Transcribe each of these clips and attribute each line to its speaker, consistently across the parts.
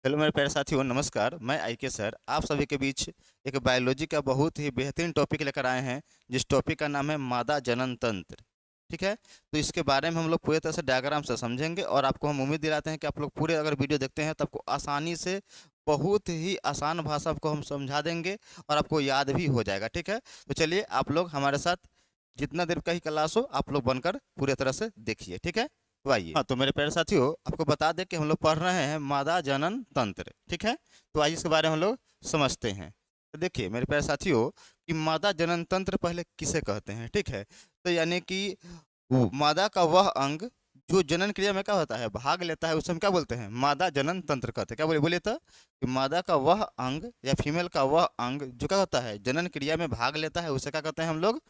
Speaker 1: Hello मेरे प्यारे साथियों, नमस्कार। मैं आईके सर आप सभी के बीच एक बायोलॉजी का बहुत ही बेहतरीन टॉपिक लेकर आए हैं, जिस टॉपिक का नाम है मादा जनन तंत्र। ठीक है, तो इसके बारे में हम लोग पूरी तरह से डायग्राम से समझेंगे और आपको हम उम्मीद दिलाते हैं कि आप लोग पूरे अगर वीडियो देखते हैं तो आपको आसानी से, बहुत ही आसान भाषा आपको हम समझा देंगे और आपको याद भी हो जाएगा। ठीक है, तो चलिए आप लोग हमारे साथ जितना देर का ही क्लास हो आप लोग बनकर पूरी तरह से देखिए। ठीक है, तो आइए। हाँ, तो मेरे प्यारे साथियों, आपको बता दें कि हम लोग पढ़ रहे हैं मादा जनन तंत्र। ठीक है, तो आइए इसके बारे में हम लोग समझते हैं। तो देखिए मेरे प्यारे साथियों, कि मादा जनन तंत्र पहले किसे कहते हैं। ठीक है, तो यानी कि मादा का वह अंग जो जनन क्रिया में क्या होता है, भाग लेता है, उसे हम क्या बोलते हैं, मादा जनन तंत्र कहते हैं। क्या बोले बोलिए तो, कि मादा का वह अंग या फीमेल का वह अंग जो क्या होता है, जनन क्रिया में भाग लेता है, उसे क्या कहते हैं हम लोग,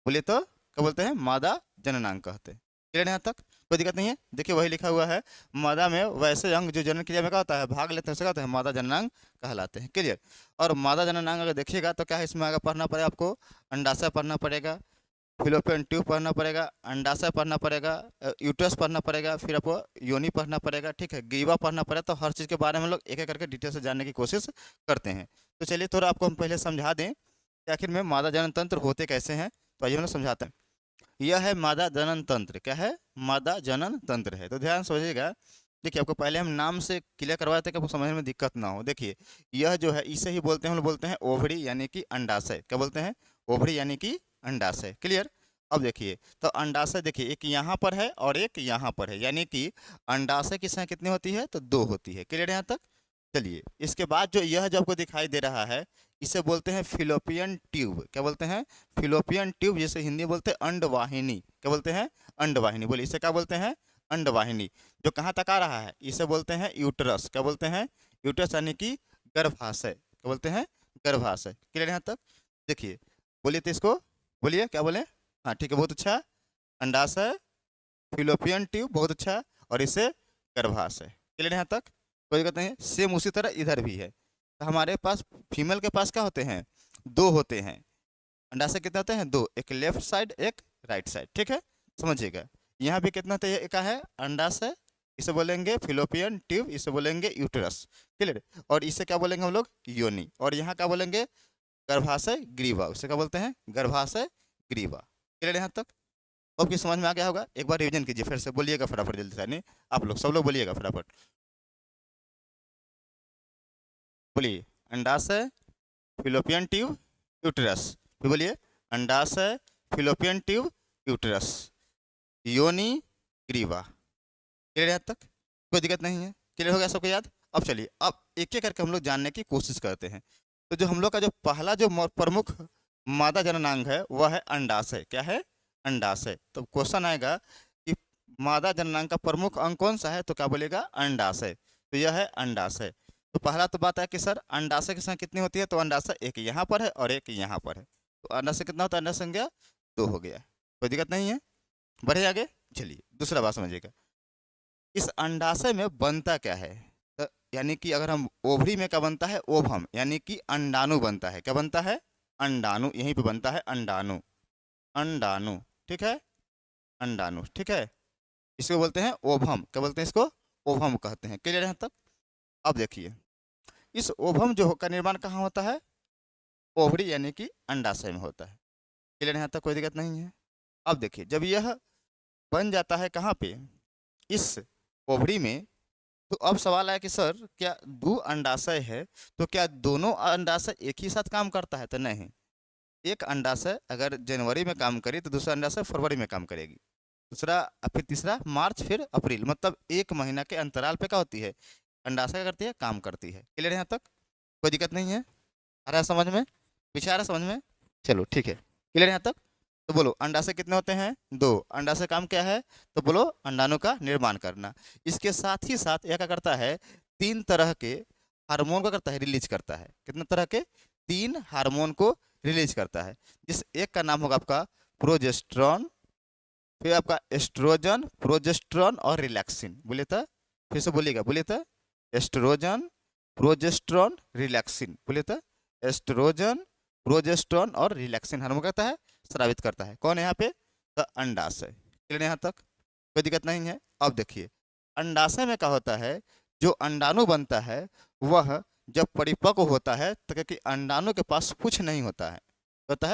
Speaker 1: बोलिए तो क्या बोलते हैं, मादा जननांग कहते हैं। क्लियर है यहाँ तक, कोई दिक्कत नहीं है। देखिए वही लिखा हुआ है, मादा में वैसे अंग जो जनन क्रिया में क्या होता है, भाग लेते हैं, उसे कहते हैं मादा जननांग कहलाते हैं। क्लियर। और मादा जननांग अगर देखिएगा तो क्या है, इसमें आगे पढ़ना पड़ेगा आपको, अंडाशय पढ़ना पड़ेगा, फिलोपियन ट्यूब पढ़ना पड़ेगा, अंडाशय पढ़ना पड़ेगा, यूट्रस पढ़ना पड़ेगा, फिर आपको योनि पढ़ना पड़ेगा। ठीक है, ग्रीवा पढ़ना पड़ेगा। तो हर चीज़ के बारे में हम लोग एक एक करके डिटेल से जानने की कोशिश करते हैं। तो चलिए थोड़ा आपको हम पहले समझा दें कि आखिर में मादा जनन तंत्र होते कैसे हैं। तो आइए हम लोग समझाते हैं। यह है मादा जनन तंत्र। क्या है, मादा जनन तंत्र है। तो ध्यान से समझिएगा। देखिए आपको पहले हम नाम से क्लियर करवाए थे कि आपको समझने में दिक्कत ना हो। देखिए यह जो है, इसे ही बोलते हैं, हम लोग बोलते हैं ओवरी यानी कि अंडाशय। क्या बोलते हैं, ओवरी यानी कि अंडाशय। क्लियर। अब देखिए तो अंडाशय, देखिए एक यहाँ पर है और एक यहाँ पर है, यानी कि अंडाशय की संख्या कितनी होती है, तो 2 होती है। क्लियर है यहाँ तक। चलिए इसके बाद जो यह जो आपको दिखाई दे रहा है, इसे बोलते हैं फिलोपियन ट्यूब। क्या बोलते हैं, फिलोपियन ट्यूब, जिसे हिंदी में बोलते हैं अंडवाहिनी। क्या बोलते हैं, अंडवाहिनी। बोलिए इसे क्या बोलते हैं, अंडवाहिनी। जो कहाँ तक आ रहा है, इसे बोलते हैं यूटरस। क्या बोलते हैं, यूटरस यानी कि गर्भाशय। क्या बोलते हैं, गर्भाशय। क्लियर यहाँ तक। देखिए बोलिए तो इसको, बोलिए क्या बोले। हाँ ठीक है, बहुत अच्छा। अंडाशय, फिलोपियन ट्यूब, बहुत अच्छा। और इसे गर्भाशय। क्लियर यहाँ तक, कोई दिक्कत नहीं है। सेम उसी तरह इधर भी है। तो हमारे पास फीमेल के पास क्या होते हैं, 2 होते हैं। अंडाशय कितने होते हैं, 2, एक लेफ्ट साइड एक राइट साइड। ठीक है, समझिएगा। यहाँ भी कितना होता है, एक है अंडाशय, इसे बोलेंगे फिलोपियन ट्यूब, इसे बोलेंगे यूटेरस। क्लियर। और इसे क्या बोलेंगे हम लोग, योनि। और यहाँ क्या बोलेंगे, गर्भाशय ग्रीवा, उसे क्या बोलते हैं, गर्भाशय ग्रीवा। क्लियर यहाँ तक। अब की समझ में आ गया होगा। एक बार रिवीजन कीजिए, फिर से बोलिएगा फटाफट, जल्दी से। नहीं, आप लोग सब लोग बोलिएगा फटाफट। बोलिए, अंडाशय, फिलोपियन ट्यूब, यूटेरस। फिर बोलिए, अंडाशय, फिलोपियन ट्यूब, यूटेरस, योनि, ग्रीवा। क्लियर है यहाँ तक, कोई दिक्कत नहीं है। क्लियर हो गया सबको याद। अब चलिए, अब एक एक करके हम लोग जानने की कोशिश करते हैं। तो जो हम लोग का जो पहला जो प्रमुख मादा जननांग है, वह है अंडाशय। क्या है, अंडाशय। तो क्वेश्चन आएगा कि मादा जननांग का प्रमुख अंग कौन सा है, तो क्या बोलेगा, अंडाशय। तो यह है अंडाशय। तो पहला तो बात है कि सर अंडाशय की संख्या कितनी होती है, तो अंडाशय एक यहाँ पर है और एक यहाँ पर है। तो अंडाशय कितना होता है, अंडाशय संख्या 2 हो गया। कोई दिक्कत नहीं है, बढ़े आगे। चलिए दूसरा बात समझिएगा, इस अंडाशय में बनता क्या है। तो यानी कि अगर हम ओवरी में क्या बनता है, ओवम, यानी कि अंडाणु बनता है। क्या बनता है, अंडाणु, यहीं पे बनता है अंडाणु। अंडाणु, ठीक है, अंडाणु। ठीक है, इसको बोलते हैं ओभम। क्या बोलते हैं इसको, ओभम कहते हैं। क्लियर यहाँ तक। अब देखिए, इस ओभम जो का निर्माण कहाँ होता है, ओवरी यानी कि अंडाशय में होता है। क्लियर यहाँ तक, कोई दिक्कत नहीं है। अब देखिए, जब यह बन जाता है कहाँ पे, इस ओवरी में, तो अब सवाल है कि सर क्या 2 अंडाशय है, तो क्या दोनों अंडाशय एक ही साथ काम करता है, तो नहीं। एक अंडाशय अगर जनवरी में काम करी तो दूसरा अंडाशय फरवरी में काम करेगी, दूसरा फिर तीसरा मार्च, फिर अप्रैल, मतलब 1 महीना के अंतराल पे क्या होती है, अंडाशय क्या करती है, काम करती है। क्लियर यहाँ तक, कोई दिक्कत नहीं है। आ रहा है समझ में, पीछे आ रहा है समझ में। चलो ठीक है, क्लियर यहाँ तक। तो बोलो अंडाशय कितने होते हैं, 2। अंडाशय काम क्या है, तो बोलो अंडाणु का निर्माण करना। इसके साथ ही साथ यह क्या करता है, 3 तरह के हार्मोन को करता है, रिलीज करता है। कितने तरह के, 3 हार्मोन को रिलीज करता है। जिस एक का नाम होगा आपका प्रोजेस्ट्रॉन, फिर आपका एस्ट्रोजन, प्रोजेस्ट्रॉन और रिलैक्सिन। बोलिए तो, फिर से बोलिएगा, बोलिए तो, एस्ट्रोजन, प्रोजेस्ट्रॉन, रिलैक्सिन। बोलिए तो, एस्ट्रोजन, प्रोजेस्ट्रॉन और रिलैक्सिन हार्मोन करता है, स्रावित करता है। कौन है यहाँ पे, तो अंडाशय। क्लियर यहाँ तक, कोई दिक्कत नहीं है। अब देखिए अंडाशय में क्या होता है, जो अंडाणु बनता है वह जब परिपक्व होता है तो क्योंकि अंडाणु के पास पूँछ नहीं होता है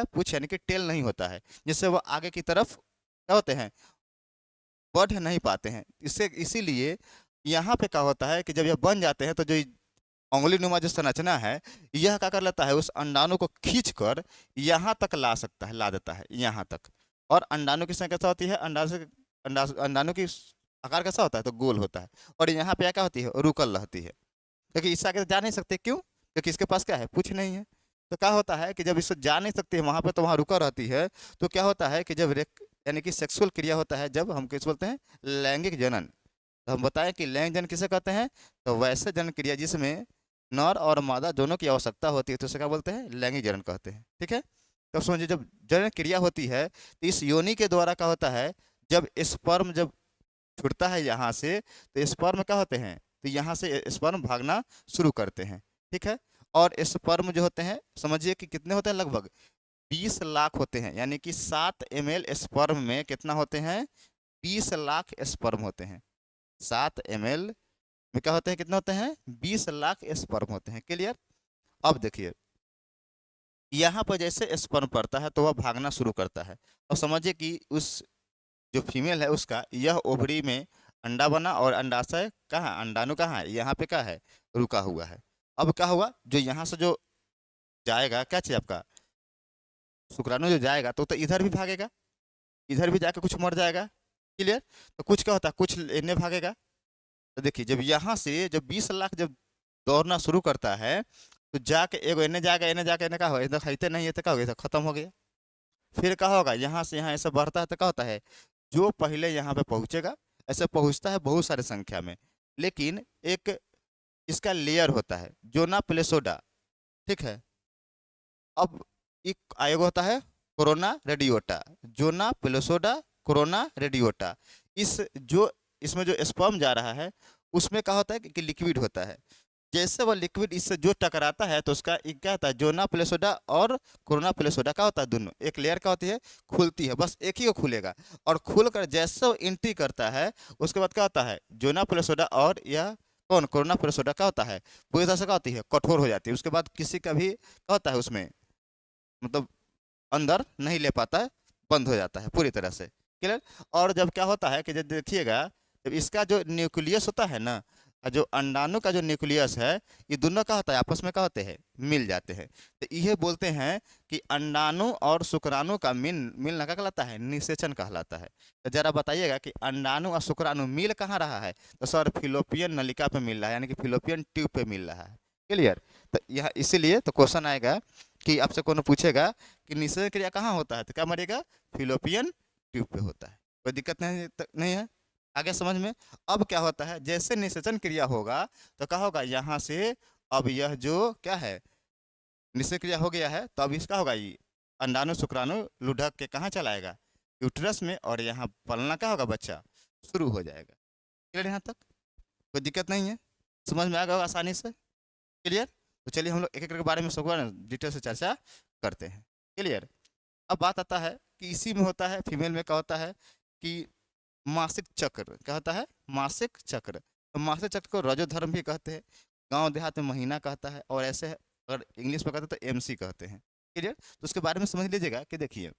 Speaker 1: पूँछ यानी कि टेल नहीं होता है, जिससे वह आगे की तरफ क्या होते हैं, बढ़ नहीं पाते हैं। इससे इसीलिए यहाँ पे क्या होता है कि जब यह बन जाते हैं तो जो उंगली नुमा जो संरचना है, यह क्या कर लेता है, उस अंडाणु को खींच कर यहाँ तक ला सकता है, ला देता है यहाँ तक। और अंडाणु की संख्या कैसा होती है, अंडाणु की आकार कैसा होता है, तो गोल होता है। और यहाँ पे क्या होती है, रुकल रहती है, क्योंकि इससे आगे जा नहीं सकते। क्यों? क्योंकि इसके पास क्या है, पूछ नहीं है। तो क्या होता है कि जब इससे जा नहीं सकती है वहाँ पे, तो वहाँ रुका रहती है। तो क्या होता है कि जब यानी कि सेक्सुअल क्रिया होता है, जब हम किस बोलते हैं, लैंगिक जनन। तो हम बताएं कि लैंगिक जनन किसे कहते हैं, तो वैसे जनन क्रिया जिसमें नर और मादा दोनों की आवश्यकता होती है, तो उसे क्या बोलते हैं, लैंगिक जनन कहते हैं। ठीक है, तो समझिए जब जनन क्रिया होती है तो इस योनि के द्वारा क्या होता है, जब स्पर्म जब छूटता है यहाँ से, तो स्पर्म क्या होते हैं, तो यहाँ से स्पर्म भागना शुरू करते हैं। ठीक है, और स्पर्म जो होते हैं समझिए कि कितने होते हैं, लगभग 20 लाख होते हैं। यानी कि 7 ml स्पर्म में कितना होते हैं, 20 लाख स्पर्म होते हैं। 7 ml में क्या होते हैं, कितने होते हैं, 20 लाख स्पर्म होते हैं। क्लियर? अब देखिए यहाँ पर जैसे स्पर्म पड़ता है तो वह भागना शुरू करता है। और समझिए कि उस जो फीमेल है उसका यह ओवरी में अंडा बना, और अंडाशय कहाँ, अंडाणु कहाँ है, यहाँ पे क्या है, रुका हुआ है। अब क्या हुआ, जो यहाँ से जो जाएगा, क्या चाहिए आपका, शुक्राणु जो जाएगा तो इधर भी भागेगा, इधर भी जाकर कुछ मर जाएगा। क्लियर? तो कुछ क्या होता है, कुछ लेने भागेगा। तो देखिए जब यहाँ से जब 20 लाख जब दौड़ना शुरू करता है, तो जाके एगो इन्हें जाएगा, इन्हें जाके इन्हें क्या होगा, इधर खाते नहीं है तो क्या हो गया, खत्म हो गया। फिर क्या होगा, यहाँ से यहाँ ऐसे बढ़ता है तो क्या होता है, जो पहले यहाँ पे पहुँचेगा, ऐसे पहुँचता है बहुत सारे संख्या में, लेकिन एक इसका लेयर होता है जोना प्लेसोडा। ठीक है, अब एक आयोग होता है कोरोना रेडियोटा, जोना प्लेसोडा कोरोना रेडियोटा। इस जो इसमें जो स्पर्म जा रहा है उसमें क्या होता है कि लिक्विड होता है। जैसे वह लिक्विड इससे जो टकराता है तो उसका एक क्या होता है, जोना प्लेसोडा और कोरोना प्लेसोडा का होता है, दोनों एक लेयर का होती है, खुलती है, बस एक ही वो खुलेगा। और खुलकर जैसे वो एंट्री करता है उसके बाद क्या होता है, जोना प्लेसोडा और यह कौन, कोरोना प्लेसोडा क्या होता है, पूरी तरह से क्या होती है, कठोर हो जाती है। उसके बाद किसी का भी क्या होता है उसमें, मतलब अंदर नहीं ले पाता है, बंद हो जाता है पूरी तरह से। क्लियर? और जब क्या होता है कि जब देखिएगा, जब इसका जो न्यूक्लियस होता है ना, और जो अंडाणु का जो न्यूक्लियस है, ये दोनों का होता है, आपस में क्या होते हैं, मिल जाते हैं। तो ये बोलते हैं कि अंडाणु और शुक्राणु का मिलना क्या कहलाता है, निषेचन कहलाता है। तो जरा बताइएगा कि अंडाणु और शुक्राणु मिल कहाँ रहा है, तो सर फिलोपियन नलिका पे मिल रहा है, यानी कि फिलोपियन ट्यूब पे मिल रहा है। क्लियर? तो यह इसीलिए तो क्वेश्चन आएगा कि आपसे कौन पूछेगा कि निषेचन क्रिया कहाँ होता है, तो क्या मरेगा, फिलोपियन ट्यूब पे होता है। कोई दिक्कत नहीं है, आगे समझ में। अब क्या होता है, जैसे निषेचन क्रिया होगा तो क्या होगा, यहाँ से अब यह जो क्या है, निषेचन क्रिया हो गया है, तो अब इसका होगा, ये अंडाणु शुक्राणु लुढ़क के कहाँ चलाएगा, यूट्रस में, और यहाँ पलना क्या होगा, बच्चा शुरू हो जाएगा। क्लियर? यहाँ तक कोई दिक्कत नहीं है, समझ में आ गया होगा आसानी से। क्लियर? तो चलिए हम लोग एक एक के बारे में सब डिटेल से चर्चा करते हैं। क्लियर? अब बात आता है कि इसी में होता है, फीमेल में क्या होता है कि मासिक चक्र, क्या होता है, मासिक चक्र। तो मासिक चक्र को रजोधर्म भी कहते हैं, गांव देहात में महीना कहता है, और ऐसे अगर इंग्लिश में कहते हैं तो एमसी कहते हैं। क्लियर? तो उसके बारे में समझ लीजिएगा कि देखिए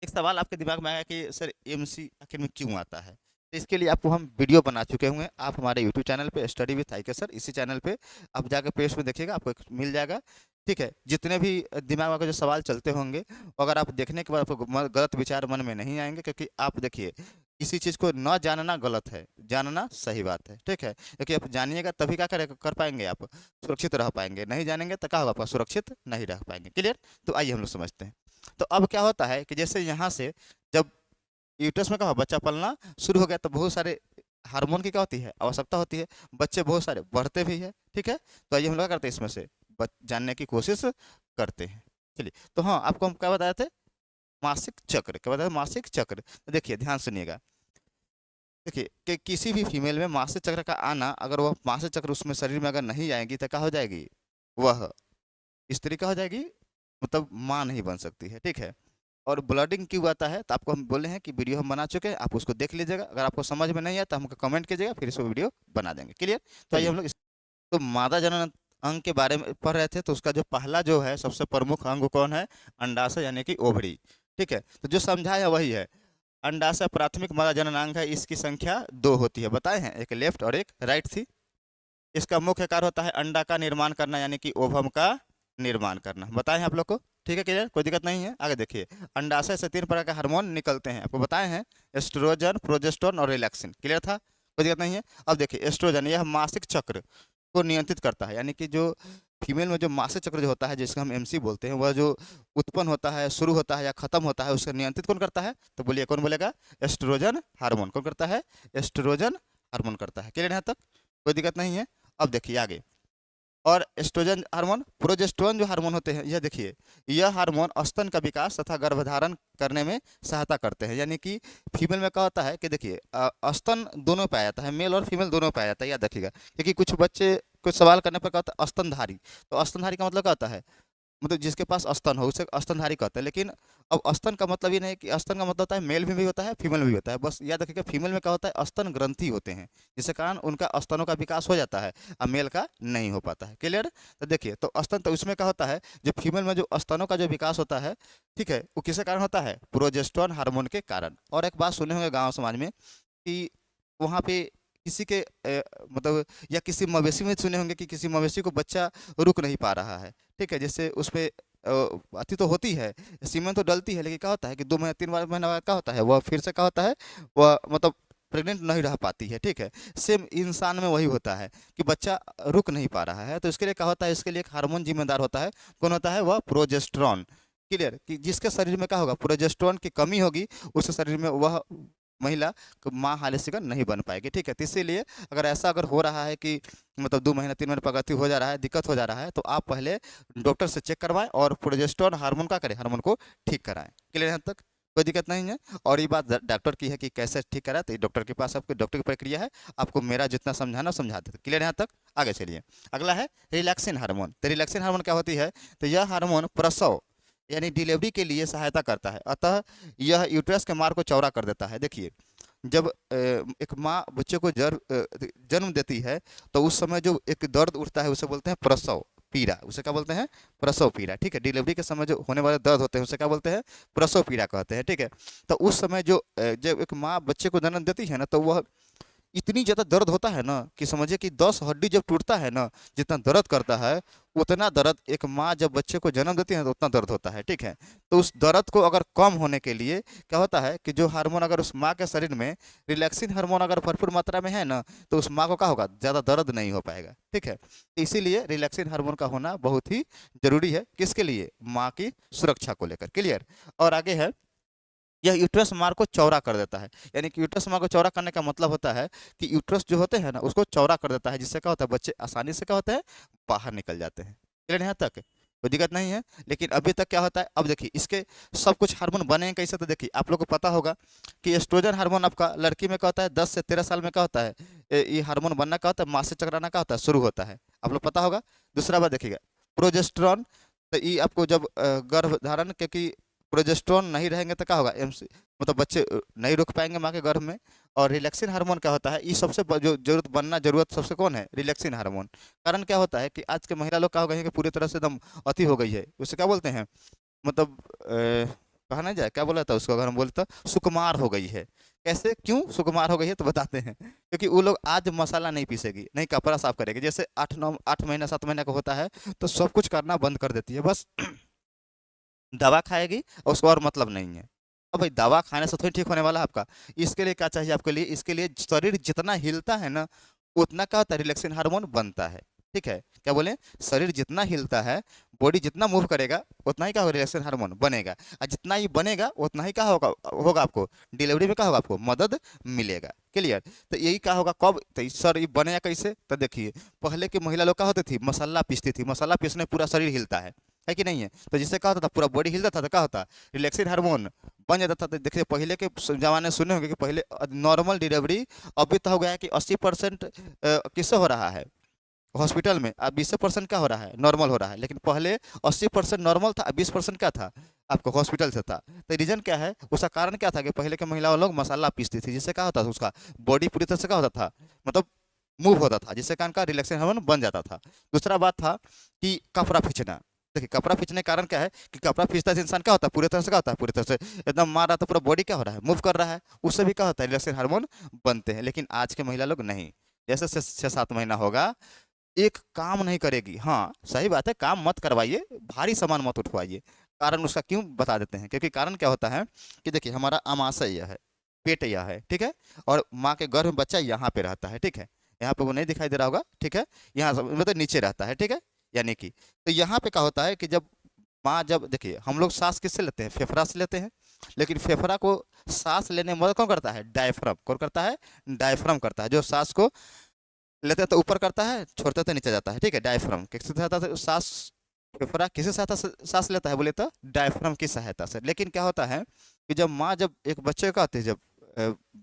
Speaker 1: एक सवाल आपके दिमाग में आया कि सर एमसी आखिर में क्यों आता है। तो इसके लिए आपको हम वीडियो बना चुके हुए हैं, आप हमारे यूट्यूब चैनल पे स्टडी विथ आईके सर, इसी चैनल पे आप जाकर पेज में देखिएगा, आपको मिल जाएगा। ठीक है, जितने भी दिमाग में जो सवाल चलते होंगे, अगर आप देखने के बाद आपको गलत विचार मन में नहीं आएंगे, क्योंकि आप देखिए किसी चीज़ को न जानना गलत है, जानना सही बात है। ठीक है, क्योंकि आप जानिएगा तभी क्या कर पाएंगे, आप सुरक्षित रह पाएंगे, नहीं जानेंगे तो क्या होगा, आपका सुरक्षित नहीं रह पाएंगे। क्लियर? तो आइए हम लोग समझते हैं। तो अब क्या होता है कि जैसे यहाँ से जब यूट्रस में क्या हुआ, बच्चा पलना शुरू हो गया, तो बहुत सारे हार्मोन की क्या होती है, आवश्यकता होती है, बच्चे बहुत सारे बढ़ते भी है। ठीक है, तो आइए हम लोग क्या करते हैं, इसमें से जानने की कोशिश करते हैं। चलिए, तो हाँ आपको हम क्या बताए थे, मासिक चक्र, क्या बताया, मासिक चक्र। तो देखिए ध्यान सुनिएगा, देखिए कि किसी भी फीमेल में मासिक चक्र का आना, अगर वह मासिक चक्र उसमें शरीर में अगर नहीं आएगी तो क्या हो जाएगी, वह स्त्री क्या हो जाएगी, मतलब माँ नहीं बन सकती है। ठीक है, और ब्लडिंग क्यों आता है, तो आपको हम बोले हैं कि वीडियो हम बना चुके हैं, आप उसको देख लीजिएगा। अगर आपको समझ में नहीं आया तो हमको कमेंट कीजिएगा, फिर इसको वीडियो बना देंगे। क्लियर? तो आइए हम
Speaker 2: चलिए।
Speaker 1: लोग तो मादा जनन अंग के बारे में पढ़ रहे थे। तो उसका जो पहला जो है सबसे प्रमुख अंग कौन है? अंडाशय यानी कि ओवरी। ठीक है, तो जो समझाया वही है। अंडाशय प्राथमिक मादा जनन अंग है, इसकी संख्या 2 होती है, बताए हैं, एक लेफ्ट और एक राइट थी। इसका मुख्य कार्य होता है अंडा का निर्माण करना यानी कि ओवम का निर्माण करना, बताए हैं आप लोग को। ठीक है, क्लियर, कोई दिक्कत नहीं है। आगे देखिए, अंडाशय से 3 प्रकार के हार्मोन निकलते हैं, आपको बताए हैं, एस्ट्रोजन, प्रोजेस्टेरोन और रिलैक्सिन। क्लियर था, कोई दिक्कत नहीं है। अब देखिए, एस्ट्रोजन यह मासिक चक्र को नियंत्रित करता है, यानी कि जो फीमेल में जो मासिक चक्र जो होता है, जिसको हम एमसी बोलते हैं, वह जो उत्पन्न होता है, शुरू होता है या खत्म होता है, उसको नियंत्रित कौन करता है? तो बोलिए कौन बोलेगा? Oestrogen hormone. कौन करता है? एस्ट्रोजन हार्मोन करता है। क्लियर यहाँ तक, कोई दिक्कत नहीं है। अब देखिए आगे, और एस्ट्रोजन हार्मोन, प्रोजेस्टेरोन जो हार्मोन होते हैं, यह देखिए, यह हार्मोन स्तन का विकास तथा गर्भधारण करने में सहायता करते हैं। यानी कि फीमेल में क्या होता है कि देखिए, स्तन दोनों पे आ जाता है, मेल और फीमेल दोनों पे आ जाता है, याद रखिएगा। क्योंकि कुछ बच्चे कुछ सवाल करने पर क्या होता है स्तनधारी, तो स्तनधारी का मतलब क्या होता है? मतलब जिसके पास स्तन हो उसे स्तनधारी कहते हैं। लेकिन अब स्तन का मतलब ये नहीं कि स्तन का मतलब होता है मेल में भी होता है, फीमेल में भी होता है। बस याद रखिएगा, फीमेल में क्या होता है? स्तन ग्रंथि होते हैं, जिसके कारण उनका स्तनों का विकास हो जाता है और मेल का नहीं हो पाता है। क्लियर? तो देखिए, तो स्तन, तो उसमें क्या होता है, जो फीमेल में जो स्तनों का जो विकास होता है, ठीक है, वो किसके कारण होता है? प्रोजेस्टेरोन हार्मोन के कारण। और एक बात सुने होंगे गाँव समाज में कि वहाँ पे किसी के मतलब, या किसी मवेशी में सुने होंगे कि किसी मवेशी को बच्चा रुक नहीं पा रहा है। ठीक है, जैसे उसमें अति तो होती है, सीमन तो डलती है, लेकिन क्या होता है कि 2 महीने 3 बार महीना बाद क्या होता है, वह फिर से क्या होता है, वह मतलब प्रेग्नेंट नहीं रह पाती है। ठीक है, सेम इंसान में वही होता है कि बच्चा रुक नहीं पा रहा है। तो इसके लिए क्या होता है, इसके लिए एक हार्मोन जिम्मेदार होता है। कौन होता है? वह प्रोजेस्टेरोन। क्लियर? कि जिसके शरीर में क्या होगा, प्रोजेस्टेरोन की कमी होगी, उसके शरीर में वह महिला माँ हाल से नहीं बन पाएगी। ठीक है, तो इसीलिए अगर ऐसा अगर हो रहा है कि मतलब 2 महीना 3 महीने प्रगति हो जा रहा है, दिक्कत हो जा रहा है, तो आप पहले डॉक्टर से चेक करवाएं और प्रोजेस्टेरोन हार्मोन का करें, हार्मोन को ठीक कराएं। क्लियर यहाँ तक, कोई दिक्कत नहीं है। और ये बात डॉक्टर की है कि कैसे ठीक कराए, तो डॉक्टर के पास आपको डॉक्टर की प्रक्रिया है, आपको मेरा जितना समझाना समझा देते। क्लियर यहाँ तक, आगे चलिए। अगला है रिलैक्सिन हार्मोन। तो रिलैक्सिन हार्मोन क्या होती है? तो यह हार्मोन प्रसव यानी डिलीवरी के लिए सहायता करता है, अतः यह यूट्रस के मार्ग को चौड़ा कर देता है। देखिए, जब एक माँ बच्चे को जन्म देती है, तो उस समय जो एक दर्द उठता है उसे बोलते हैं प्रसव पीड़ा, उसे क्या बोलते हैं? प्रसव पीड़ा। ठीक है, डिलीवरी के समय जो होने वाले दर्द होते हैं उसे क्या बोलते हैं? प्रसव पीड़ा कहते हैं। ठीक है, तो उस समय जो जब एक माँ बच्चे को जन्म देती है ना, तो वह इतनी ज़्यादा दर्द होता है ना कि समझिए कि 10 हड्डी जब टूटता है ना, जितना दर्द करता है, उतना दर्द एक माँ जब बच्चे को जन्म देती है तो उतना दर्द होता है। ठीक है, तो उस दर्द को अगर कम होने के लिए क्या होता है कि जो हार्मोन अगर उस माँ के शरीर में रिलैक्सिन हार्मोन अगर भरपूर मात्रा में है ना, तो उस माँ को क्या होगा? ज़्यादा दर्द नहीं हो पाएगा। ठीक है, इसीलिए रिलैक्सिन हार्मोन का होना बहुत ही जरूरी है, किसके लिए? माँ की सुरक्षा को लेकर। क्लियर? और आगे है, यह यूट्रस मार्ग को चौड़ा कर देता है। यानी कि यूट्रस मार्ग को चौड़ा करने का मतलब होता है कि यूट्रस जो होते हैं ना, उसको चौड़ा कर देता है, जिससे क्या होता है, बच्चे आसानी से क्या होते हैं, बाहर निकल जाते हैं। क्लियर यहाँ तक, कोई दिक्कत नहीं है। लेकिन अभी तक क्या होता है, अब देखिए इसके सब कुछ हार्मोन बने कैसे, तो देखिए आप लोग को पता होगा कि एस्ट्रोजन हार्मोन आपका लड़की में क्या होता है, 10 से 13 साल में क्या होता है, ये हार्मोन बनना क्या होता है, मासिक चक्र आना क्या होता है, शुरू होता है, आप लोग पता होगा। दूसरा बात देखिएगा, प्रोजेस्टेरोन, तो ये आपको जब गर्भधारण, क्योंकि प्रोजेस्टेरोन नहीं रहेंगे तो क्या होगा, एमसी मतलब बच्चे नहीं रुक पाएंगे माँ के गर्भ में। और रिलैक्सिन हार्मोन क्या होता है, ये सबसे जो जरूरत सबसे कौन है, रिलैक्सिन हार्मोन। कारण क्या होता है कि आज के महिला लोग क्या हो गए हैं कि पूरी तरह से एकदम अति हो गई है, उसे क्या बोलते हैं, मतलब कहा नहीं जाए, क्या बोला था उसको, अगर हम बोलते सुकुमार हो गई है। कैसे, क्यों सुकुमार हो गई है, तो बताते हैं। क्योंकि वो लोग आज मसाला नहीं पीसेगी, नहीं कपड़ा साफ करेगी, जैसे 8 महीना 7 महीना का होता है, तो सब कुछ करना बंद कर देती है, बस दवा खाएगी और उसको और मतलब नहीं है। अब भाई दवा खाने से थोड़ी ठीक होने वाला है आपका। इसके लिए क्या चाहिए आपके लिए, इसके लिए शरीर जितना हिलता है ना, उतना क्या होता है, रिलैक्सिन हार्मोन बनता है। ठीक है, क्या बोले, शरीर जितना हिलता है, बॉडी जितना मूव करेगा, उतना ही क्या होगा, रिलैक्सिन हार्मोन बनेगा। और जितना ही बनेगा उतना ही क्या होगा, होगा आपको डिलीवरी में क्या होगा, आपको मदद मिलेगा। क्लियर? तो यही क्या होगा, कब, तो सर ये बनेगा कैसे, तो देखिए, पहले की महिला लोग क्या होती थी, मसाला पीसती थी, मसाला पीसने पूरा शरीर हिलता है कि नहीं है? तो जिससे क्या होता था, पूरा बॉडी हिलता था, तो क्या होता, रिलैक्सिन हार्मोन बन जाता था। तो देखिए पहले के जमाने सुने होंगे कि पहले नॉर्मल डिलीवरी अभी तो हो गया है कि 80% किससे हो रहा है, हॉस्पिटल में। अब 20% क्या हो रहा है, नॉर्मल हो रहा है। लेकिन पहले 80% नॉर्मल था, 20% क्या था, आपको हॉस्पिटल से था। तो रीजन क्या है, उसका कारण क्या था कि पहले के महिला लोग मसाला पीसती थी, जिससे क्या होता था उसका बॉडी पूरी तरह से क्या होता था, मतलब मूव होता था, जिससे कारण का रिलैक्सेशन हार्मोन बन जाता था। दूसरा बात था कि कपड़ा खींचना। देखिए कपड़ा खींचने का कारण क्या है कि कपड़ा खींचता है इंसान क्या होता है, पूरी तरह से क्या होता है, पूरी तरह से एकदम मार रहा है तो पूरा बॉडी क्या हो रहा है, मूव कर रहा है, उससे भी क्या होता है, रिलैक्सेशन हार्मोन बनते हैं। लेकिन आज के महिला लोग नहीं, जैसे 6-7 महीना होगा एक काम नहीं करेगी। हाँ सही बात है, काम मत करवाइए, भारी सामान मत उठवाइए। कारण उसका क्यों बता देते हैं, क्योंकि कारण क्या होता है कि देखिए हमारा अमाशय यह है, पेट यह है, ठीक है, और माँ के गर्भ में बच्चा यहाँ पे रहता है, ठीक है, यहाँ पे वो नहीं दिखाई दे रहा होगा, ठीक है, यहाँ मतलब नीचे रहता है, ठीक है, यानी कि तो यहाँ पे क्या होता है कि जब माँ, जब देखिए हम लोग सांस किससे लेते हैं, फेफड़ा से लेते हैं, लेकिन फेफड़ा को सांस लेने में मदद कौन करता है, डायफ्राम कौन करता है, डायफ्राम करता है, जो सांस को लेते हैं तो ऊपर करता है, छोड़ते हैं तो नीचे जाता है, ठीक है, डायफ्राम किससे सहायता से सांस, फेफड़ा किसी सहायता से सांस लेता है, बोले तो डायफ्राम की सहायता से। लेकिन क्या होता है कि जब माँ, जब एक बच्चे का आते हैं, जब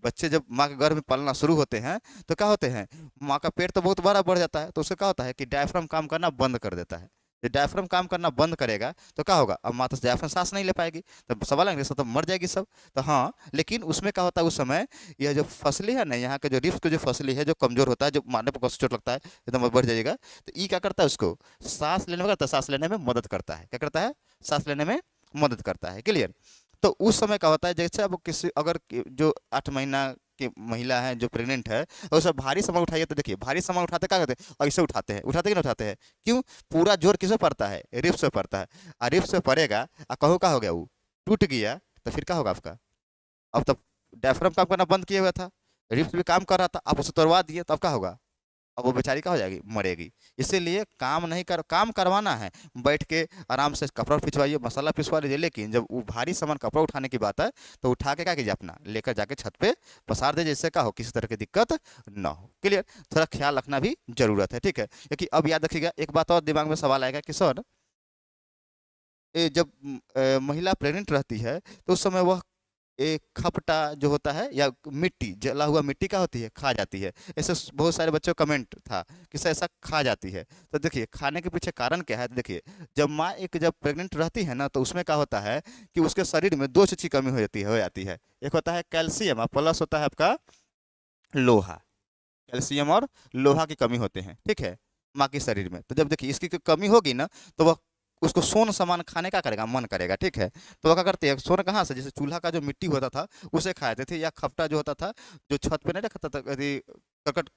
Speaker 1: बच्चे जब माँ के गर्भ में पलना शुरू होते हैं तो क्या होते हैं, माँ का पेट तो बहुत बड़ा बढ़ जाता है, तो उससे क्या होता है कि डायफ्राम काम करना बंद कर देता है। जब डायफ्राम काम करना बंद करेगा तो क्या होगा, अब माता से डायफ्राम सांस नहीं ले पाएगी, तब सवाल है सब तो मर जाएगी सब। तो हाँ, लेकिन उसमें क्या होता है उस समय, यह जो फसली है ना, यहाँ के जो रिब्स के जो फसली है, जो कमजोर होता है, जो मारने पर कष्ट चोट लगता है, एकदम बढ़ जाएगा, तो ये क्या करता है, उसको सांस लेने में करता है, सांस लेने में मदद करता है, क्या करता है, सांस लेने में मदद करता है, क्लियर। तो उस समय क्या होता है, जैसे अब किसी अगर जो 8 महीना की महिला है जो प्रेग्नेंट है, और सब भारी सामान उठाइए, तो देखिए भारी सामान उठाते क्या करते हैं, ऐसे उठाते हैं, उठाते कि नहीं उठाते हैं, क्यों, पूरा जोर किस पे पड़ता है, रिब्स पे पड़ता है, और रिब्स पे पड़ेगा, और कहो क्या हो गया, वो टूट गया, तो फिर क्या होगा आपका, अब तब डायफ्राम काम करना बंद किया हुआ था, रिब्स भी काम कर रहा था, आप उसे तोड़वा दिए, तब क्या होगा, अब वो बेचारी क्या हो जाएगी, मरेगी। इसीलिए काम नहीं कर, काम करवाना है, बैठ के आराम से कपड़ा पिछवाइए, मसाला पिछवा लीजिए, लेकिन जब वो भारी सामान कपड़ा उठाने की बात है तो उठा के क्या कीजिए, अपना लेकर जाके छत पे पसार दीजिए, जिससे क्या हो, किसी तरह की दिक्कत ना हो, क्लियर। थोड़ा ख्याल रखना भी जरूरत है, ठीक है, क्योंकि अब याद रखिएगा एक बात और दिमाग में सवाल आएगा कि सर जब महिला प्रेग्नेंट रहती है तो उस समय वह एक खपटा जो होता है या मिट्टी, जला हुआ मिट्टी का होती है, खा जाती है, ऐसे बहुत सारे बच्चों का कमेंट था कि सर ऐसा खा जाती है। तो देखिए खाने के पीछे कारण क्या है, तो देखिए जब माँ एक जब प्रेग्नेंट रहती है ना, तो उसमें क्या होता है कि उसके शरीर में दो चीज़ की कमी हो जाती है। एक होता है कैल्शियम और प्लस होता है आपका लोहा। कैल्शियम और लोहा की कमी होते हैं, ठीक है, माँ के शरीर में। तो जब देखिए इसकी कमी होगी ना, तो वह उसको सोन सामान खाने का करेगा, मन करेगा, ठीक है, तो वह क्या करते हैं, सोन कहाँ से, जैसे चूल्हा का जो मिट्टी होता था उसे खाते थे, या खपटा जो होता था, जो छत पे नहीं रखता था, यदि करकट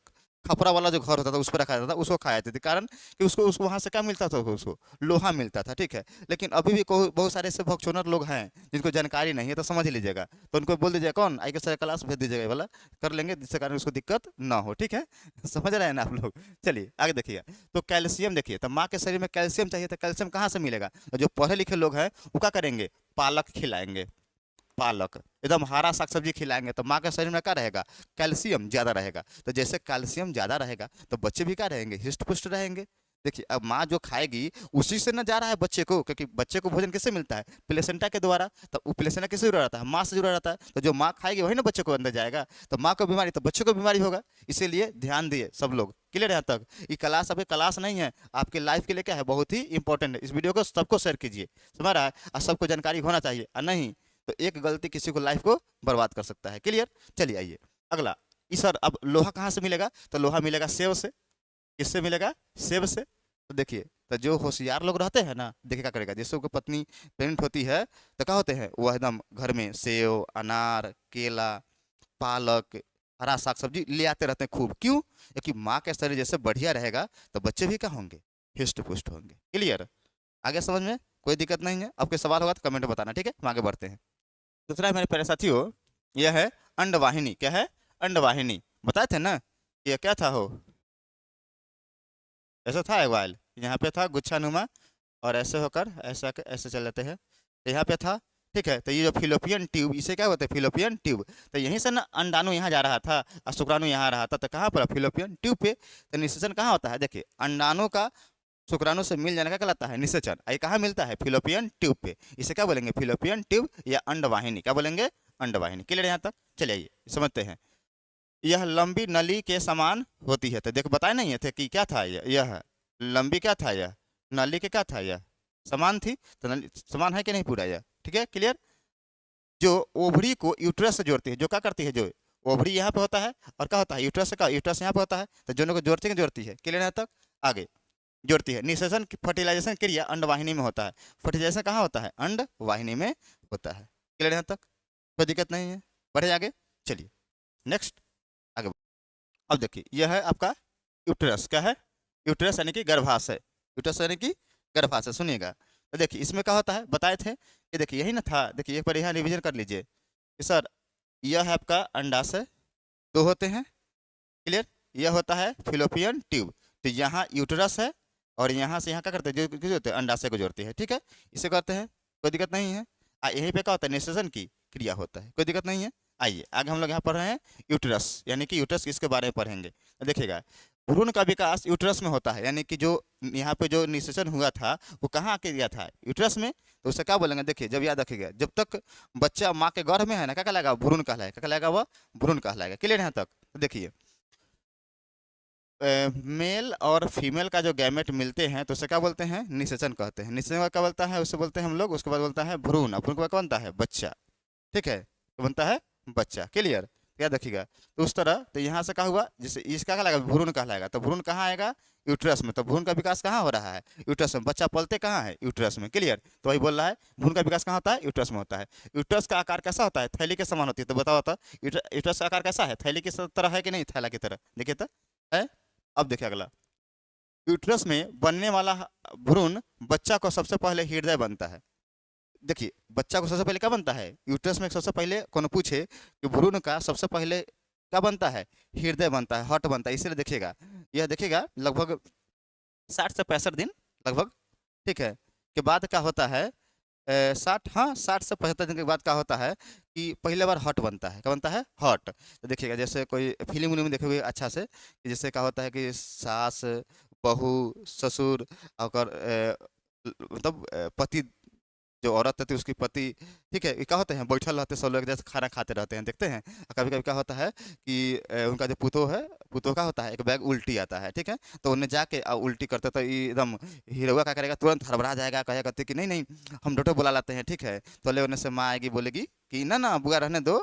Speaker 1: खपरा वाला जो घर होता था उस पर रखा जाता था, उसको खाया जाते थे, कारण कि उसको वहाँ से क्या मिलता था, उसको लोहा मिलता था, ठीक है। लेकिन अभी भी बहुत सारे ऐसे भगचोनर लोग हैं जिनको जानकारी नहीं है, तो समझ लीजिएगा, तो उनको बोल दीजिएगा, कौन आई के सर क्लास भेज दीजिएगा, ये वाला कर लेंगे, जिससे कारण उसको दिक्कत ना हो, ठीक है। समझ रहे हैं ना आप लोग। चलिए आगे देखिए, तो कैल्शियम देखिए, तो माँ के शरीर में कैल्शियम चाहिए, तो कैल्शियम कहाँ से मिलेगा, तो जो पढ़े लिखे लोग हैं वो क्या करेंगे, पालक खिलाएंगे, पालक एकदम हरा साग सब्जी खिलाएंगे, तो माँ के शरीर में क्या रहेगा, कैल्शियम ज़्यादा रहेगा। तो जैसे कैल्शियम ज़्यादा रहेगा तो बच्चे भी क्या रहेंगे, हिष्ट पुष्ट रहेंगे। देखिए अब माँ जो खाएगी उसी से न जा रहा है बच्चे को, क्योंकि बच्चे को भोजन किससे मिलता है, प्लेसेंटा के द्वारा, तो वो प्लेसेंटा किससे जुड़ा रहता है, माँ से जुड़ा रहता है, तो जो माँ खाएगी वही ना बच्चे को अंदर जाएगा, तो माँ को बीमारी तो बच्चे को बीमारी होगा। इसीलिए ध्यान दिए सब लोग, क्लियर यहाँ तक। ये क्लास अभी क्लास नहीं है, आपके लाइफ के लिए क्या है, बहुत ही इंपॉर्टेंट है। इस वीडियो को सबको शेयर कीजिए, समझ रहा है, और सबको जानकारी होना चाहिए, और नहीं तो एक गलती किसी को लाइफ को बर्बाद कर सकता है, क्लियर। चलिए आइए अगला, इस सर अब लोहा कहाँ से मिलेगा, तो लोहा मिलेगा सेब से। किससे मिलेगा, सेब से। तो देखिए, तो जो होशियार लोग रहते हैं ना, देखिए क्या करेगा, जैसे उनकी पत्नी प्रेग्नेंट होती है तो क्या होते हैं, वो एकदम घर में सेव, अनार, केला, पालक, हरा साग सब्जी ले आते रहते हैं खूब, क्यों, क्योंकि माँ के शरीर जैसे बढ़िया रहेगा तो बच्चे भी क्या होंगे, हिष्ट पुष्ट होंगे, क्लियर। आगे समझ में कोई दिक्कत नहीं है, आपके सवाल होगा तो कमेंट में बताना, ठीक है, हम आगे बढ़ते हैं। दूसरा है मेरे प्यारे साथियों, यह है अंडवाहिनी। क्या है, अंडवाहिनी, बताए थे ना, ये क्या था हो, ऐसा था एक वाइल, यहाँ पे था गुच्छानुमा, और ऐसे होकर ऐसा ऐसे चल जाते हैं, तो यहाँ पे था, ठीक है। तो ये जो फिलोपियन ट्यूब, इसे क्या होता है, फिलोपियन ट्यूब, तो यहीं से ना अंडाणु यहाँ जा रहा था और शुक्राणु यहाँ रहा था, तो कहाँ पर, फिलोपियन ट्यूब पे। तो निषेचन कहाँ होता है, देखिए अंडाणु का शुक्राणु से मिल जाने का कहलाता है निषेचन, ये कहाँ मिलता है, फिलोपियन ट्यूब पे। इसे क्या बोलेंगे, फिलोपियन ट्यूब या अंडवाहिनी, क्या बोलेंगे, अंडवाहिनी, क्लियर यहाँ तक। चलिए आइए समझते हैं। यह लंबी नली के समान होती है, तो देखो बताए नहीं थे कि क्या था, यह लंबी क्या था, यह नली के क्या था, यह समान थी, तो नली समान है कि नहीं पूरा यह, ठीक है, क्लियर। जो ओवरी को यूट्रस से जोड़ती है, जो क्या करती है, जो ओवरी यहाँ पे होता है और क्या होता है, यूट्रस का यूट्रस यहाँ पे होता है, तो दोनों को जोड़ती है, जोड़ती है, क्लियर यहाँ तक। आगे जोड़ती है। निषेचन फर्टिलाइजेशन क्रिया अंडवाहिनी में होता है। फर्टिलाइजेशन कहाँ होता है, अंडवाहिनी में होता है, क्लियर यहाँ तक, कोई दिक्कत नहीं है। बढ़े आगे, चलिए नेक्स्ट, आगे। अब देखिए यह है आपका यूट्रस, क्या है, यूट्रस यानी कि गर्भाशय, यूट्रस यानी कि गर्भाशय, सुनिएगा। तो देखिए इसमें क्या होता है, बताए थे कि देखिए यही ना था, देखिए एक बार यहाँ रिविजन कर लीजिए कि सर यह है आपका अंडाशय, दो होते हैं, क्लियर। यह होता है फिलोपियन ट्यूब, तो यहाँ यूट्रस है और यहाँ से यहाँ क्या करते हैं, जो होते हैं अंडाशय को जोड़ते हैं, ठीक है, इसे करते हैं, कोई दिक्कत नहीं है। यहीं पे क्या होता है, निषेचन की क्रिया होता है, कोई दिक्कत नहीं है। आइए आगे हम लोग यहाँ पढ़ रहे हैं यूट्रस, यानी कि यूट्रस इसके बारे में पढ़ेंगे। तो देखिएगा भ्रूण का विकास यूट्रस में होता है, यानी कि जो यहाँ पे जो निषेचन हुआ था वो कहाँ आके दिया था, यूट्रस में। तो उसे क्या बोलेंगे, देखिए जब याद रखिएगा, जब तक बच्चा माँ के गर्भ में है ना, क्या कहलाएगा, भ्रूण कहलाएगा, क्या कहलाएगा, वह भ्रूण कहलाएगा, क्लियर यहाँ तक। तो देखिए मेल और फीमेल का जो गैमेट मिलते हैं तो उसे क्या बोलते हैं, निषेचन कहते हैं। निषेचन क्या बोलता है, उसे बोलते हैं हम लोग, उसके बाद बोलता है भ्रूण, भ्रूण के बाद क्या बनता है, बच्चा, ठीक है, तो बनता है बच्चा, क्लियर। याद रखिएगा। तो उस तरह, तो यहाँ से क्या हुआ, जैसे इसका कहलाएगा भ्रूण कहलाएगा, तो भ्रूण कहाँ आएगा, यूट्रस में। तो भ्रूण का विकास कहाँ हो रहा है, यूट्रस में। बच्चा पलते कहाँ है, यूट्रस में, क्लियर। तो वही बोल रहा है भ्रूण का विकास कहाँ होता है, यूट्रस में होता है। यूट्रस का आकार कैसा होता है, थैली के समान होती है, तो बताओ तो यूट्रस का आकार कैसा है, थैली की तरह है कि नहीं, थैला की तरह, देखिए तो है। अब देखिए अगला, यूट्रस में बनने वाला भ्रूण बच्चा को सबसे पहले हृदय बनता है। देखिए बच्चा को सबसे पहले क्या बनता है, यूट्रस में सबसे पहले कौन पूछे कि भ्रूण का सबसे पहले क्या बनता है, हृदय बनता है, हार्ट बनता है। इसलिए देखिएगा, यह देखिएगा लगभग 60 से 65 दिन लगभग, ठीक है, के बाद क्या होता है, 60 से 75 दिन के बाद क्या होता है कि पहले बार हॉट बनता है, क्या बनता है, हॉट। तो देखिएगा जैसे कोई फिल्म उल्म में देखे हुए अच्छा से, कि जैसे क्या होता है कि सास, बहू, ससुर और मतलब पति, जो औरत रहती है उसकी पति, ठीक है, ये क्या होते हैं, बैठल रहते हैं सब लोग, जैसे खाना खाते रहते हैं, देखते हैं। कभी कभी क्या होता है कि उनका जो पुतोह है, पुतोह का होता है एक बैग उल्टी आता है, ठीक है, तो उन्हें जाके उल्टी करते तो ये एकदम हीरोआ क्या करेगा, तुरंत हड़बड़ा जाएगा, कहेगा कहते कि नहीं नहीं हम डॉक्टर बुला लाते हैं, ठीक है। तो ले उन्हें से माँ आएगी, बोलेगी कि ना ना बुआ रहने दो,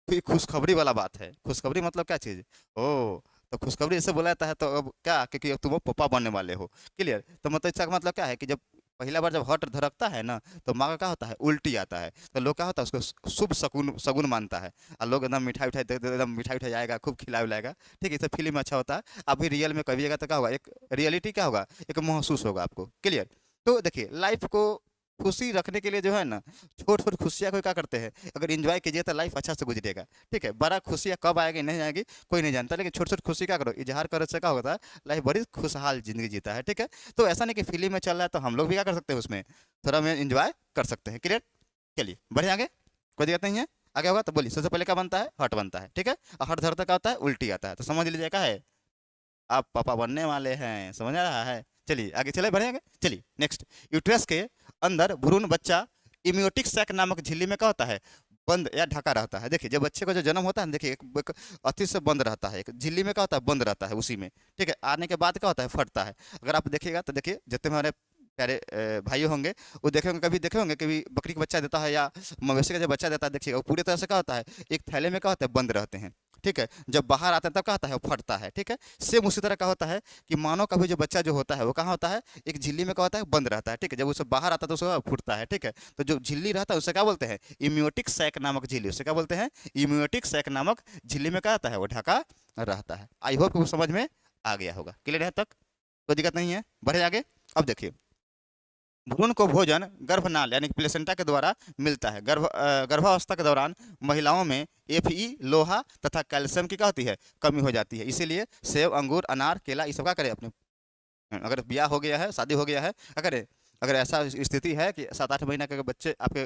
Speaker 1: तो ये खुशखबरी वाला बात है। खुशखबरी मतलब क्या चीज़, ओ, तो खुशखबरी ऐसे बुलाता है, तो अब क्या, क्योंकि अब तुम पापा बनने वाले हो, क्लियर। तो मतलब इसका मतलब क्या है कि जब पहला बार जब हॉट धड़कता है ना, तो माँ का क्या होता है, उल्टी आता है, तो लोग क्या होता है उसको शुभ शकुन शगुन मानता है, और लोग एकदम मिठाई उठाई एकदम मिठाई उठाई जाएगा, खूब खिला उलाएगा, ठीक है, इसे फिल्म में अच्छा होता है। अभी रियल में कभिएगा तो क्या होगा, एक रियलिटी क्या होगा, एक महसूस होगा आपको, क्लियर। तो देखिए लाइफ को खुशी रखने के लिए जो है ना, छोट छोट खुशियाँ कोई क्या करते हैं, अगर इंजॉय कीजिए तो लाइफ अच्छा से गुजरेगा, ठीक है। बड़ा खुशियाँ कब आएगी नहीं आएगी कोई नहीं जानता, लेकिन छोट छोट खुशी क्या करो, इजहार करने से क्या होता है, लाइफ बड़ी खुशहाल जिंदगी जीता है, ठीक है। तो ऐसा नहीं कि फिल्म में चल रहा है तो हम लोग भी क्या कर सकते हैं, उसमें थोड़ा में इंजॉय कर सकते हैं, क्लियर। चलिए बढ़े आगे, कोई दिक्कत नहीं है। आगे होगा तो बोलिए, सबसे पहले क्या बनता है, हट बनता है, ठीक है, और हट धरता क्या होता है, उल्टी आता है, तो समझ लीजिए क्या है, आप पापा बनने वाले हैं, समझ आ रहा है। चलिए आगे चले, बढ़ेंगे, चलिए नेक्स्ट। यूट्रस के अंदर भ्रूण बच्चा इम्यूटिक सैक नामक झिल्ली में क्या होता है, बंद या ढका रहता है। देखिए जब बच्चे का जो जन्म होता है ना, देखिए एक अति से बंद रहता है, एक झिल्ली में क्या होता है, बंद रहता है उसी में, ठीक है। आने के बाद क्या होता है, फटता है। अगर आप देखिएगा तो देखिए जितने हमारे प्यारे भाइयों होंगे वो देखे होंगे, कभी देखे होंगे, कभी बकरी का बच्चा देता है या मवेशी का जब बच्चा देता है, देखिएगा वो पूरी तरह से क्या होता है, एक थैले में क्या होता है, बंद रहते हैं, ठीक है। जब बाहर आता है तब क्या होता है, वो फटता है, ठीक है। सेम उसी तरह का होता है कि मानव का भी जो बच्चा जो होता है वो कहाँ होता है, एक झिल्ली में क्या होता है, बंद रहता है, ठीक है। जब उसे बाहर आता है तो उसे फूटता है, ठीक है। तो जो झिल्ली रहता है उसे क्या बोलते हैं, इम्यूटिक सैक नामक झिल्ली, उसे क्या बोलते हैं, इम्यूटिक सैक नामक झिल्ली में क्या आता है, वो ढका रहता है। आई होप वो समझ में आ गया होगा, क्लियर है तक, कोई दिक्कत नहीं है। बढ़े आगे। अब देखिए भ्रूण को भोजन गर्भनाल यानी कि प्लेसेंटा के द्वारा मिलता है। गर्भावस्था के दौरान महिलाओं में Fe, लोहा तथा कैल्शियम की क्या होती है, कमी हो जाती है। इसीलिए सेब, अंगूर, अनार, केला ये सब क्या करें अपने, अगर ब्याह हो गया है, शादी हो गया है, अगर अगर ऐसा स्थिति है कि 7-8 महीना के बच्चे आपके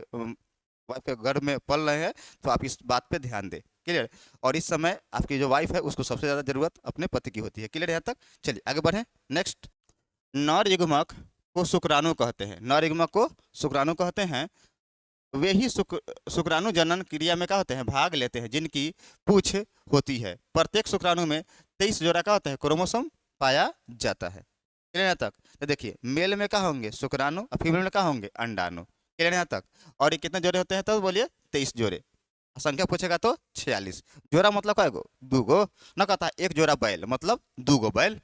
Speaker 1: वाइफ के गर्भ में पल रहे हैं, तो आप इस बात पे ध्यान दें, क्लियर। और इस समय आपकी जो वाइफ है उसको सबसे ज़्यादा जरूरत अपने पति की होती है, क्लियर यहाँ तक। चलिए आगे बढ़ें, नेक्स्ट। नर युग्मक को शुक्राणु कहते हैं, नर युग्मक को शुक्राणु कहते हैं। वे ही शुक्राणु जनन क्रिया में क्या होते हैं, भाग लेते हैं, जिनकी पूछ होती है। प्रत्येक शुक्राणु में 23 जोड़ा का होता है, क्रोमोसोम पाया जाता है, क्लियर यहाँ तक। तो देखिए मेल में क्या होंगे शुक्राणु और फीमेल में क्या होंगे अंडाणु, क्लियर यहाँ तक। और ये कितने जोड़े होते हैं तो बोलिए 23 जोड़े। संख्या पूछेगा तो 46। जोड़ा मतलब क्या गो, दूगो। न कहता है एक जोड़ा बैल मतलब दूगो बैल,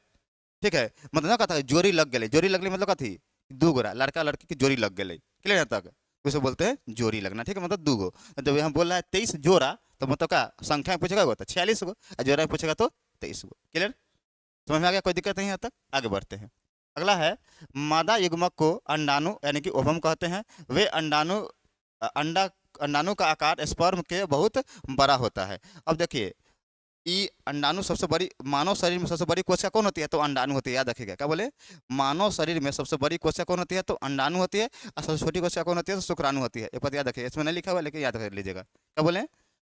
Speaker 1: ठीक है। मतलब ना कहता है जोड़ी लग गई, जोड़ी लगने मतलब कथी, दू गोरा लड़का लड़की की जोड़ी लग गई। क्लियर यहाँ तक, उसे बोलते हैं जोड़ी लगना, ठीक है, मतलब दूगो। जब यहाँ बोल रहा है 23 जोड़ा तो मतलब क्या संख्या में पूछेगा तो 46 गो, और जोड़ा में पूछेगा तो 23 गो। क्लियर, समझ में आ गया, कोई दिक्कत नहीं यहाँ तक। आगे बढ़ते हैं। अगला है मादा युग्मक को अंडाणु यानी कि ओवम कहते हैं। वे अंडाणु अंडा अंडाणु का आकार स्पर्म के बहुत बड़ा होता है। अब देखिए, ई अंडाणु सबसे बड़ी, मानव शरीर में सबसे बड़ी कोशिका कौन होती है तो अंडाणु होती है। याद रखिएगा, क्या बोले, मानव शरीर में सबसे बड़ी कोशिका कौन होती है तो अंडाणु होती है, और सबसे छोटी कोशिका कौन होती है तो शुक्राणु होती है। एक बात याद रखिए, इसमें नहीं लिखा हुआ लेकिन याद कर लीजिएगा। क्या बोले,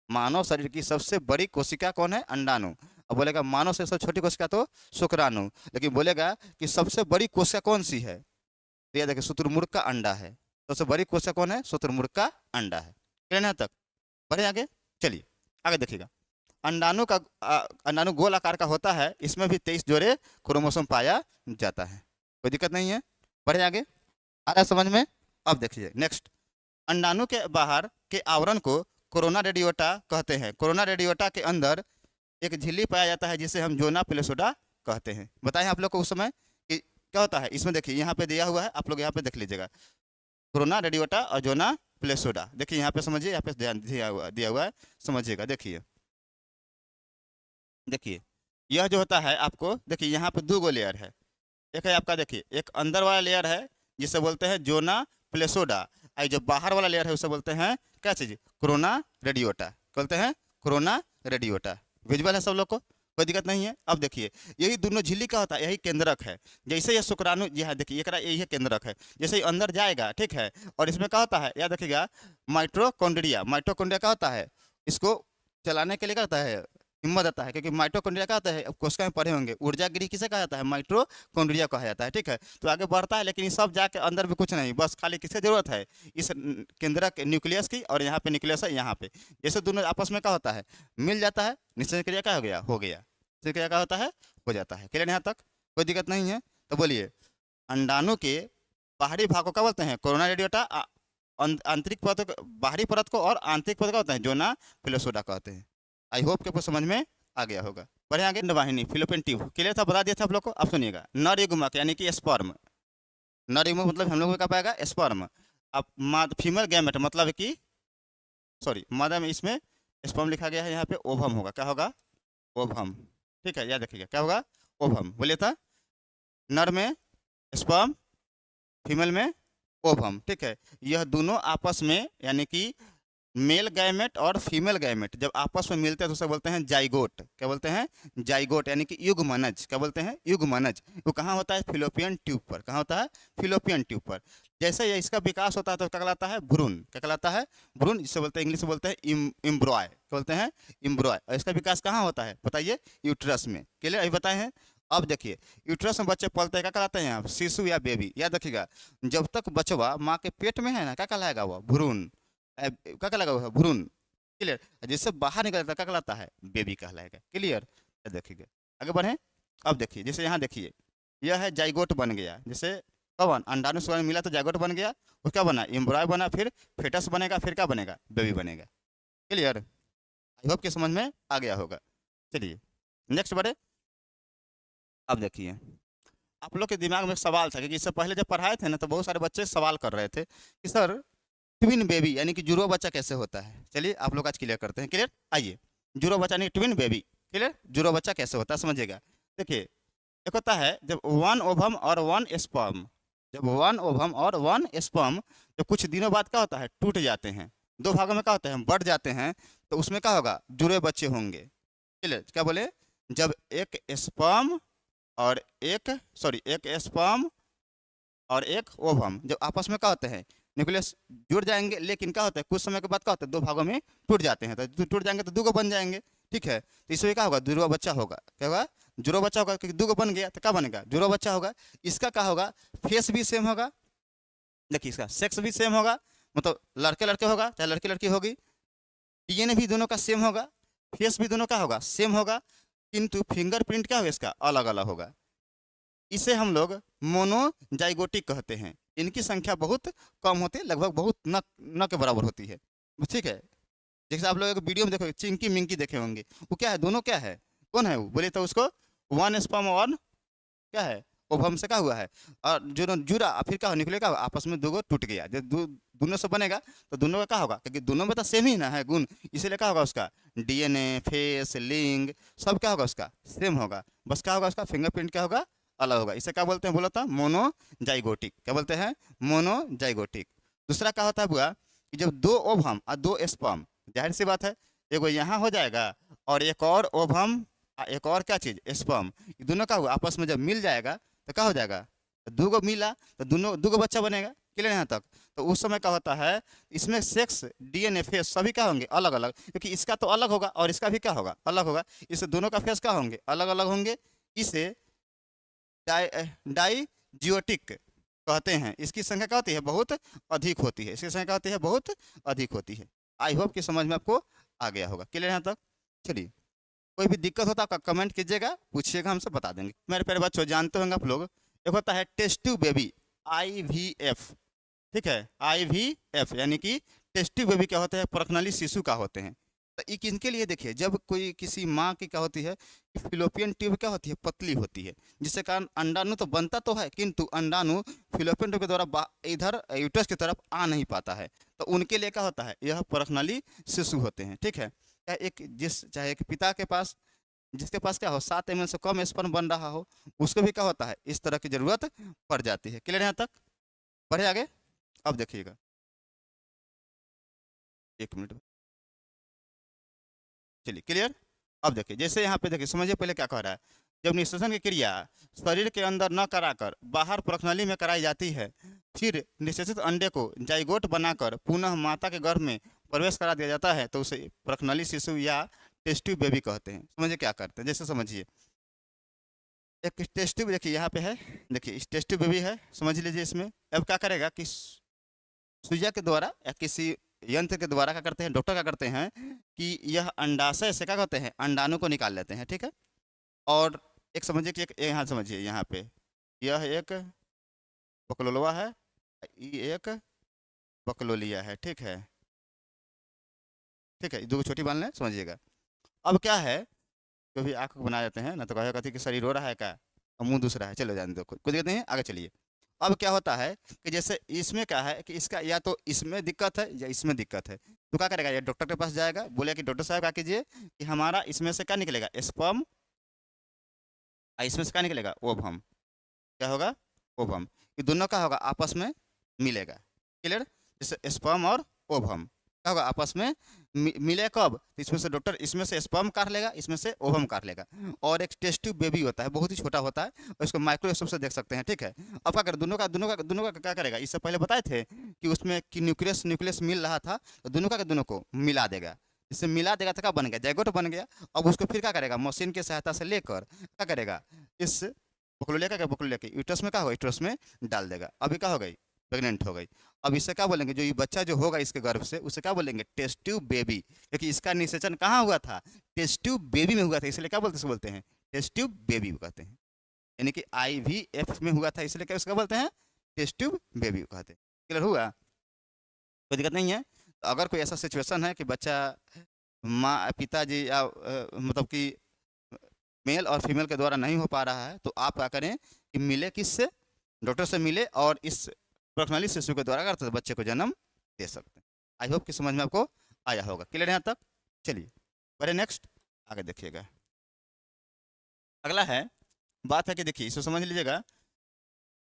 Speaker 1: मानव शरीर की सबसे बड़ी कोशिका कौन है, अंडाणु। अब बोलेगा मानव से सबसे छोटी कोशिका तो शुक्राणु, लेकिन बोलेगा कि सबसे बड़ी कोशिका कौन सी है तो याद रखिए शुतुरमुर्ग का अंडा है। सबसे बड़ी कोशिका कौन है, शुतुरमुर्ग का अंडा है। क्लियर यहाँ तक, बढ़े आगे, चलिए आगे देखिएगा। अंडाणु गोल आकार का होता है, इसमें भी 23 जोड़े क्रोमोसोम पाया जाता है। कोई दिक्कत नहीं है, बढ़े आगे, आ रहा है समझ में। अब देखिए नेक्स्ट, अंडाणु के बाहर के आवरण को कोरोना रेडियोटा कहते हैं। कोरोना रेडियोटा के अंदर एक झिल्ली पाया जाता है जिसे हम जोना प्लेसोडा कहते हैं। बताएं आप लोग को उस समय कि क्या होता है। इसमें देखिए यहाँ पे दिया हुआ है, आप लोग यहाँ पे देख लीजिएगा, कोरोना रेडियोटा और जोना प्लेसोडा। देखिए यहाँ पे समझिए, यहाँ पे ध्यान दिया हुआ है, समझिएगा। देखिए देखिए, यह जो होता है आपको, देखिए यहाँ पे दो गो लेयर है। एक है आपका, देखिए एक अंदर वाला लेयर है जिसे बोलते हैं जोना प्लेसोडा, और जो बाहर वाला लेयर है उसे बोलते हैं क्या चीज, कोरोना रेडियोटा, बोलते हैं कोरोना रेडियोटा। विजुअल है सब लोग को, कोई दिक्कत नहीं है। अब देखिए, यही दोनों झिल्ली का होता है, यही केंद्रक है। जैसे ये शुक्राणु जी हाँ, देखिए यही केंद्रक है। जैसे ही अंदर जाएगा, ठीक है, और इसमें क्या होता है याद रखिएगा, माइटोकॉन्ड्रिया। माइटोकॉन्ड्रिया क्या होता है, इसको चलाने के लिए क्या होता है, हिम्मत आता है, क्योंकि माइटोकॉन्ड्रिया क्या होता है, अब कोशिका में पढ़े होंगे, ऊर्जा गिरी किसे कहा जाता है, माइटोकॉन्ड्रिया कहा जाता है, ठीक है। तो आगे बढ़ता है, लेकिन ये सब जाके अंदर भी कुछ नहीं, बस खाली किसकी जरूरत है, इस केंद्रक न्यूक्लियस की, और यहाँ पे न्यूक्लियस है यहाँ पे। जैसे दोनों आपस में क्या होता है, मिल जाता है, निश्चय क्रिया क्या हो गया, निश्चय क्रिया क्या होता है, हो जाता है। क्लियर यहाँ तक, कोई दिक्कत नहीं है। तो बोलिए, अंडाणु के बाहरी भाग को क्या बोलते हैं, कोरोना रेडियोटा। आंतरिक परत बाहरी परत को और आंतरिक परत का होता है जोना प्लेसोडा कहते हैं। आई होप कि आपको समझ में आ गया होगा। बढ़िया, आगे वाहिनी फिलोपियन ट्यूब, क्लियर था, बता दिया था आप लोग को। अब सुनिएगा, नर युग्मक यानी कि स्पर्म। नर युग्मक मतलब हम लोग को क्या पाएगा, स्पर्म। अब फीमेल गैमेट मतलब कि, सॉरी मादा में इसमें स्पर्म लिखा गया है, यहाँ पे ओवम होगा, क्या होगा, ओवम, ठीक है, याद रखिएगा क्या होगा, ओवम। बोलिए था, नर में स्पर्म, फीमेल में ओवम, ठीक है। यह दोनों आपस में यानी कि मेल गैमेट और फीमेल गैमेट जब आपस में मिलते हैं तो उसे बोलते हैं जाइगोट। क्या बोलते हैं, जाइगोट, यानी कि युग्मनज। क्या बोलते हैं, युग्मनज। वो कहाँ होता है, फिलोपियन ट्यूब पर। कहाँ होता है, फिलोपियन ट्यूब पर। जैसे ये इसका विकास होता है तो क्या कहलाता है, भ्रूण। क्या कहलाता है, भ्रूण, जिसे बोलते हैं इंग्लिश में बोलते हैं इम्ब्रॉय। क्या बोलते हैं, इम्ब्रॉय। और इसका विकास कहाँ होता है बताइए, यूट्रस में। क्लियर, अभी बताए हैं। अब देखिए, यूट्रस में बच्चे पलते हैं, क्या कहलाते हैं यहाँ, शिशु या बेबी। याद रखिएगा, जब तक बचवा माँ के पेट में है ना, क्या कहलाएगा वो, भ्रूण। क्या कहलाएगा वो, भ्रूण। क्लियर, जिससे बाहर निकलता है क्या कहलाता है, बेबी कहलाएगा। क्लियर, देखिए आगे बढ़े। अब देखिए, जैसे यहाँ देखिए, यह है जाइगोट बन गया। जैसे कौन, अंडाणु से मिला तो जाइगोट बन गया, वो क्या बना, एम्ब्रॉय बना, फिर फेटस बनेगा, फिर क्या बनेगा, बेबी बनेगा। क्लियर, आई होप कि समझ में आ गया होगा। चलिए नेक्स्ट बढ़े। अब देखिए, आप लोग के दिमाग में एक सवाल था, क्योंकि इससे पहले जब पढ़ाए थे ना तो बहुत सारे बच्चे सवाल कर रहे थे कि सर ट्विन बेबी यानी कि जुड़वा बच्चा कैसे होता है। चलिए आप लोग आज क्लियर करते हैं। क्लियर, आइए, जुड़वा बच्चा यानी ट्विन बेबी। क्लियर, जुड़वा बच्चा कैसे होता है समझिएगा। देखिए, एक होता है जब वन ओवम और वन स्पर्म, जब वन ओवम और वन स्पर्म जब कुछ दिनों बाद क्या होता है, टूट जाते हैं, दो भागों में क्या होते हैं, बढ़ जाते हैं, तो उसमें क्या होगा, जुड़े बच्चे होंगे। क्लियर, क्या बोले, जब एक स्पर्म और एक, सॉरी एक स्पर्म और एक ओवम जब आपस में क्या होते हैं, न्यूक्लियस जुड़ जाएंगे, लेकिन क्या होता है कुछ समय के बाद क्या होता है, दो भागों में टूट जाते हैं। तो टूट जाएंगे तो दो को बन जाएंगे, ठीक है। तो इसमें क्या होगा, जुड़वा बच्चा होगा। क्या होगा, जुड़वा बच्चा होगा, क्योंकि दो को बन गया तो क्या बनेगा, जुड़वा बच्चा होगा। इसका क्या होगा, फेस भी सेम होगा। देखिए, इसका सेक्स भी सेम होगा, मतलब लड़के लड़के होगा चाहे लड़की लड़की होगी। डीएनए भी दोनों का सेम होगा, फेस भी दोनों का होगा, सेम होगा, किंतु फिंगरप्रिंट क्या होगा इसका, अलग अलग होगा। इसे हम लोग मोनोजाइगोटिक कहते हैं। इनकी संख्या बहुत कम होती है, लगभग बहुत न के बराबर होती है। ठीक है, जैसे आप लोग एक वीडियो में देखो, चिंकी मिंकी देखे होंगे, वो क्या है, दोनों क्या है, कौन है वो, बोले तो उसको वन स्पर्म और क्या है, ओवम से क्या हुआ है, और जो जुड़ा फिर क्या निकलेगा, आपस में दो टूट गया, जब दोनों से बनेगा तो दोनों का क्या होगा, क्योंकि दोनों में तो सेम ही ना है गुण, इसीलिए क्या होगा उसका डीएनए, फेस, लिंग सब क्या होगा उसका सेम होगा, बस क्या होगा उसका फिंगरप्रिंट क्या होगा अलग होगा। इसे क्या बोलते हैं, बोला था मोनोजाइगोटिक, क्या बोलते हैं मोनोजाइगोटिक। दूसरा क्या होता है बुआ कि जब दो ओवम और दो स्पर्म, जाहिर सी बात है, एगो यहाँ हो जाएगा और एक और ओवम, एक और क्या चीज़ स्पर्म, ये दोनों का हुआ आपस में जब मिल जाएगा तो क्या हो जाएगा, तो दो गो मिला तो दोनों दो गो बच्चा बनेगा। क्लियर यहाँ तक। तो उस समय क्या होता है, इसमें सेक्स, डीएनए, फेस सभी क्या होंगे अलग अलग, क्योंकि इसका तो अलग होगा और इसका भी क्या होगा अलग होगा, इससे दोनों का फेस क्या होंगे अलग अलग होंगे। इसे डाइजियोटिक कहते हैं। इसकी संख्या क्या होती है बहुत अधिक होती है, इसकी संख्या क्या होती है बहुत अधिक होती है। आई होप कि समझ में आपको आ गया होगा। क्लियर यहाँ तक। चलिए, कोई भी दिक्कत होता है कमेंट कीजिएगा, पूछिएगा, हमसे बता देंगे। मेरे प्यारे बच्चों, जानते होंगे आप लोग, एक होता है टेस्ट ट्यूब बेबी, IVF। ठीक है, IVF यानी कि टेस्ट ट्यूब बेबी क्या होते हैं, परखनली शिशु का होते हैं। तो ये किनके लिए, देखिए जब कोई किसी माँ की क्या होती है, फिलोपियन ट्यूब क्या होती है पतली होती है, जिसके कारण अंडाणु तो बनता तो है, किंतु अंडाणु फिलोपियन ट्यूब के द्वारा इधर यूट्रस की तरफ आ नहीं पाता है। तो उनके लिए क्या होता है, यह परखनली शिशु होते हैं। ठीक है, चाहे एक पिता के पास, जिसके पास क्या हो 7 ml से कम स्पर्म बन रहा हो, उसको भी क्या होता है इस तरह की जरूरत पड़ जाती है। क्लियर यहाँ तक। बढ़े आगे। अब देखिएगा, एक मिनट, चलिए क्लियर। अब देखिए, जैसे यहाँ पे देखिए, समझिए पहले क्या कह रहा है, जब निषेचन की क्रिया शरीर के अंदर न कराकर बाहर प्रखनली में कराई जाती है, फिर निषेचित अंडे को जाइगोट बनाकर पुनः माता के गर्भ में प्रवेश करा दिया जाता है, तो उसे प्रखनली शिशु या टेस्ट ट्यूब बेबी कहते हैं। समझिए क्या करते हैं, जैसे समझिए एक टेस्ट ट्यूब देखिए यहाँ पे है, देखिए इस टेस्ट ट्यूब बेबी है, समझ लीजिए। इसमें अब क्या करेगा कि सुइया के द्वारा या किसी यंत्र के द्वारा क्या करते हैं, डॉक्टर क्या करते हैं कि यह अंडाशय से क्या कहते हैं अंडाणु को निकाल लेते हैं। ठीक है, और एक समझिए कि एक यहाँ समझिए, यहाँ पे यह एक बकलोलवा है, ये एक बकलोलिया है। ठीक है, ठीक है, दो छोटी बाल लें, समझिएगा। अब क्या है, कभी आँख को बना देते हैं ना, तो कहेगा कि शरीर रो रहा है क्या, और मुंह दूसरा है, चलो जान दो, कोई दिक्कत नहीं है, आगे चलिए। अब क्या होता है कि जैसे इसमें क्या है कि इसका या तो इसमें दिक्कत है या इसमें दिक्कत है, तो क्या करेगा, ये डॉक्टर के पास जाएगा, बोले कि डॉक्टर साहब क्या कीजिए कि हमारा इसमें से क्या निकलेगा स्पर्म, इसमें से क्या निकलेगा ओवम, क्या होगा ओवम, ये दोनों का होगा आपस में मिलेगा। क्लियर, जैसे स्पर्म और ओवम क्या होगा आपस में मिले कब, तो इसमें से डॉक्टर इसमें से स्पर्म काट लेगा, इसमें से ओवम काट लेगा। और एक टेस्ट ट्यूब बेबी होता है, बहुत ही छोटा होता है, और इसको माइक्रोस्कोप से देख सकते हैं। ठीक है, अब क्या करें, दोनों का क्या करेगा, इससे पहले बताए थे कि उसमें कि न्यूक्लियस न्यूक्लियस मिल रहा था, तो दोनों को मिला देगा। इससे मिला देगा तो क्या बन गया, जैगोट बन गया। अब उसको फिर क्या करेगा, मशीन की सहायता से लेकर क्या करेगा, इस बकलोलिया के यूट्रस में क्या होगा, यूट्रस में डाल देगा। अभी क्या हो गई, प्रेग्नेंट हो गई। अब इससे क्या बोलेंगे, जो ये बच्चा जो होगा इसके गर्भ से, उसे क्या बोलेंगे टेस्ट ट्यूब बेबी, क्योंकि इसका निषेचन कहाँ हुआ था, टेस्ट ट्यूब बेबी में हुआ था, इसलिए क्या बोलते हैं टेस्ट ट्यूब बेबी कहते हैं। यानी कि IVF में हुआ था, इसलिए क्या उसका बोलते हैं टेस्ट ट्यूब बेबी कहते हैं। क्लियर हुआ, कोई दिक्कत नहीं है। तो अगर कोई ऐसा सिचुएशन है कि बच्चा माँ पिताजी या मतलब कि मेल और फीमेल के द्वारा नहीं हो पा रहा है, तो आप क्या करें कि मिले किससे, डॉक्टर से मिले, और इस प्रखनली शिशु के द्वारा करते बच्चे को जन्म दे सकते हैं। आई होप कि समझ में आपको आया होगा। क्लियर यहाँ तक। चलिए बढ़े नेक्स्ट, आगे देखिएगा। अगला है, बात है कि देखिए इसको समझ लीजिएगा,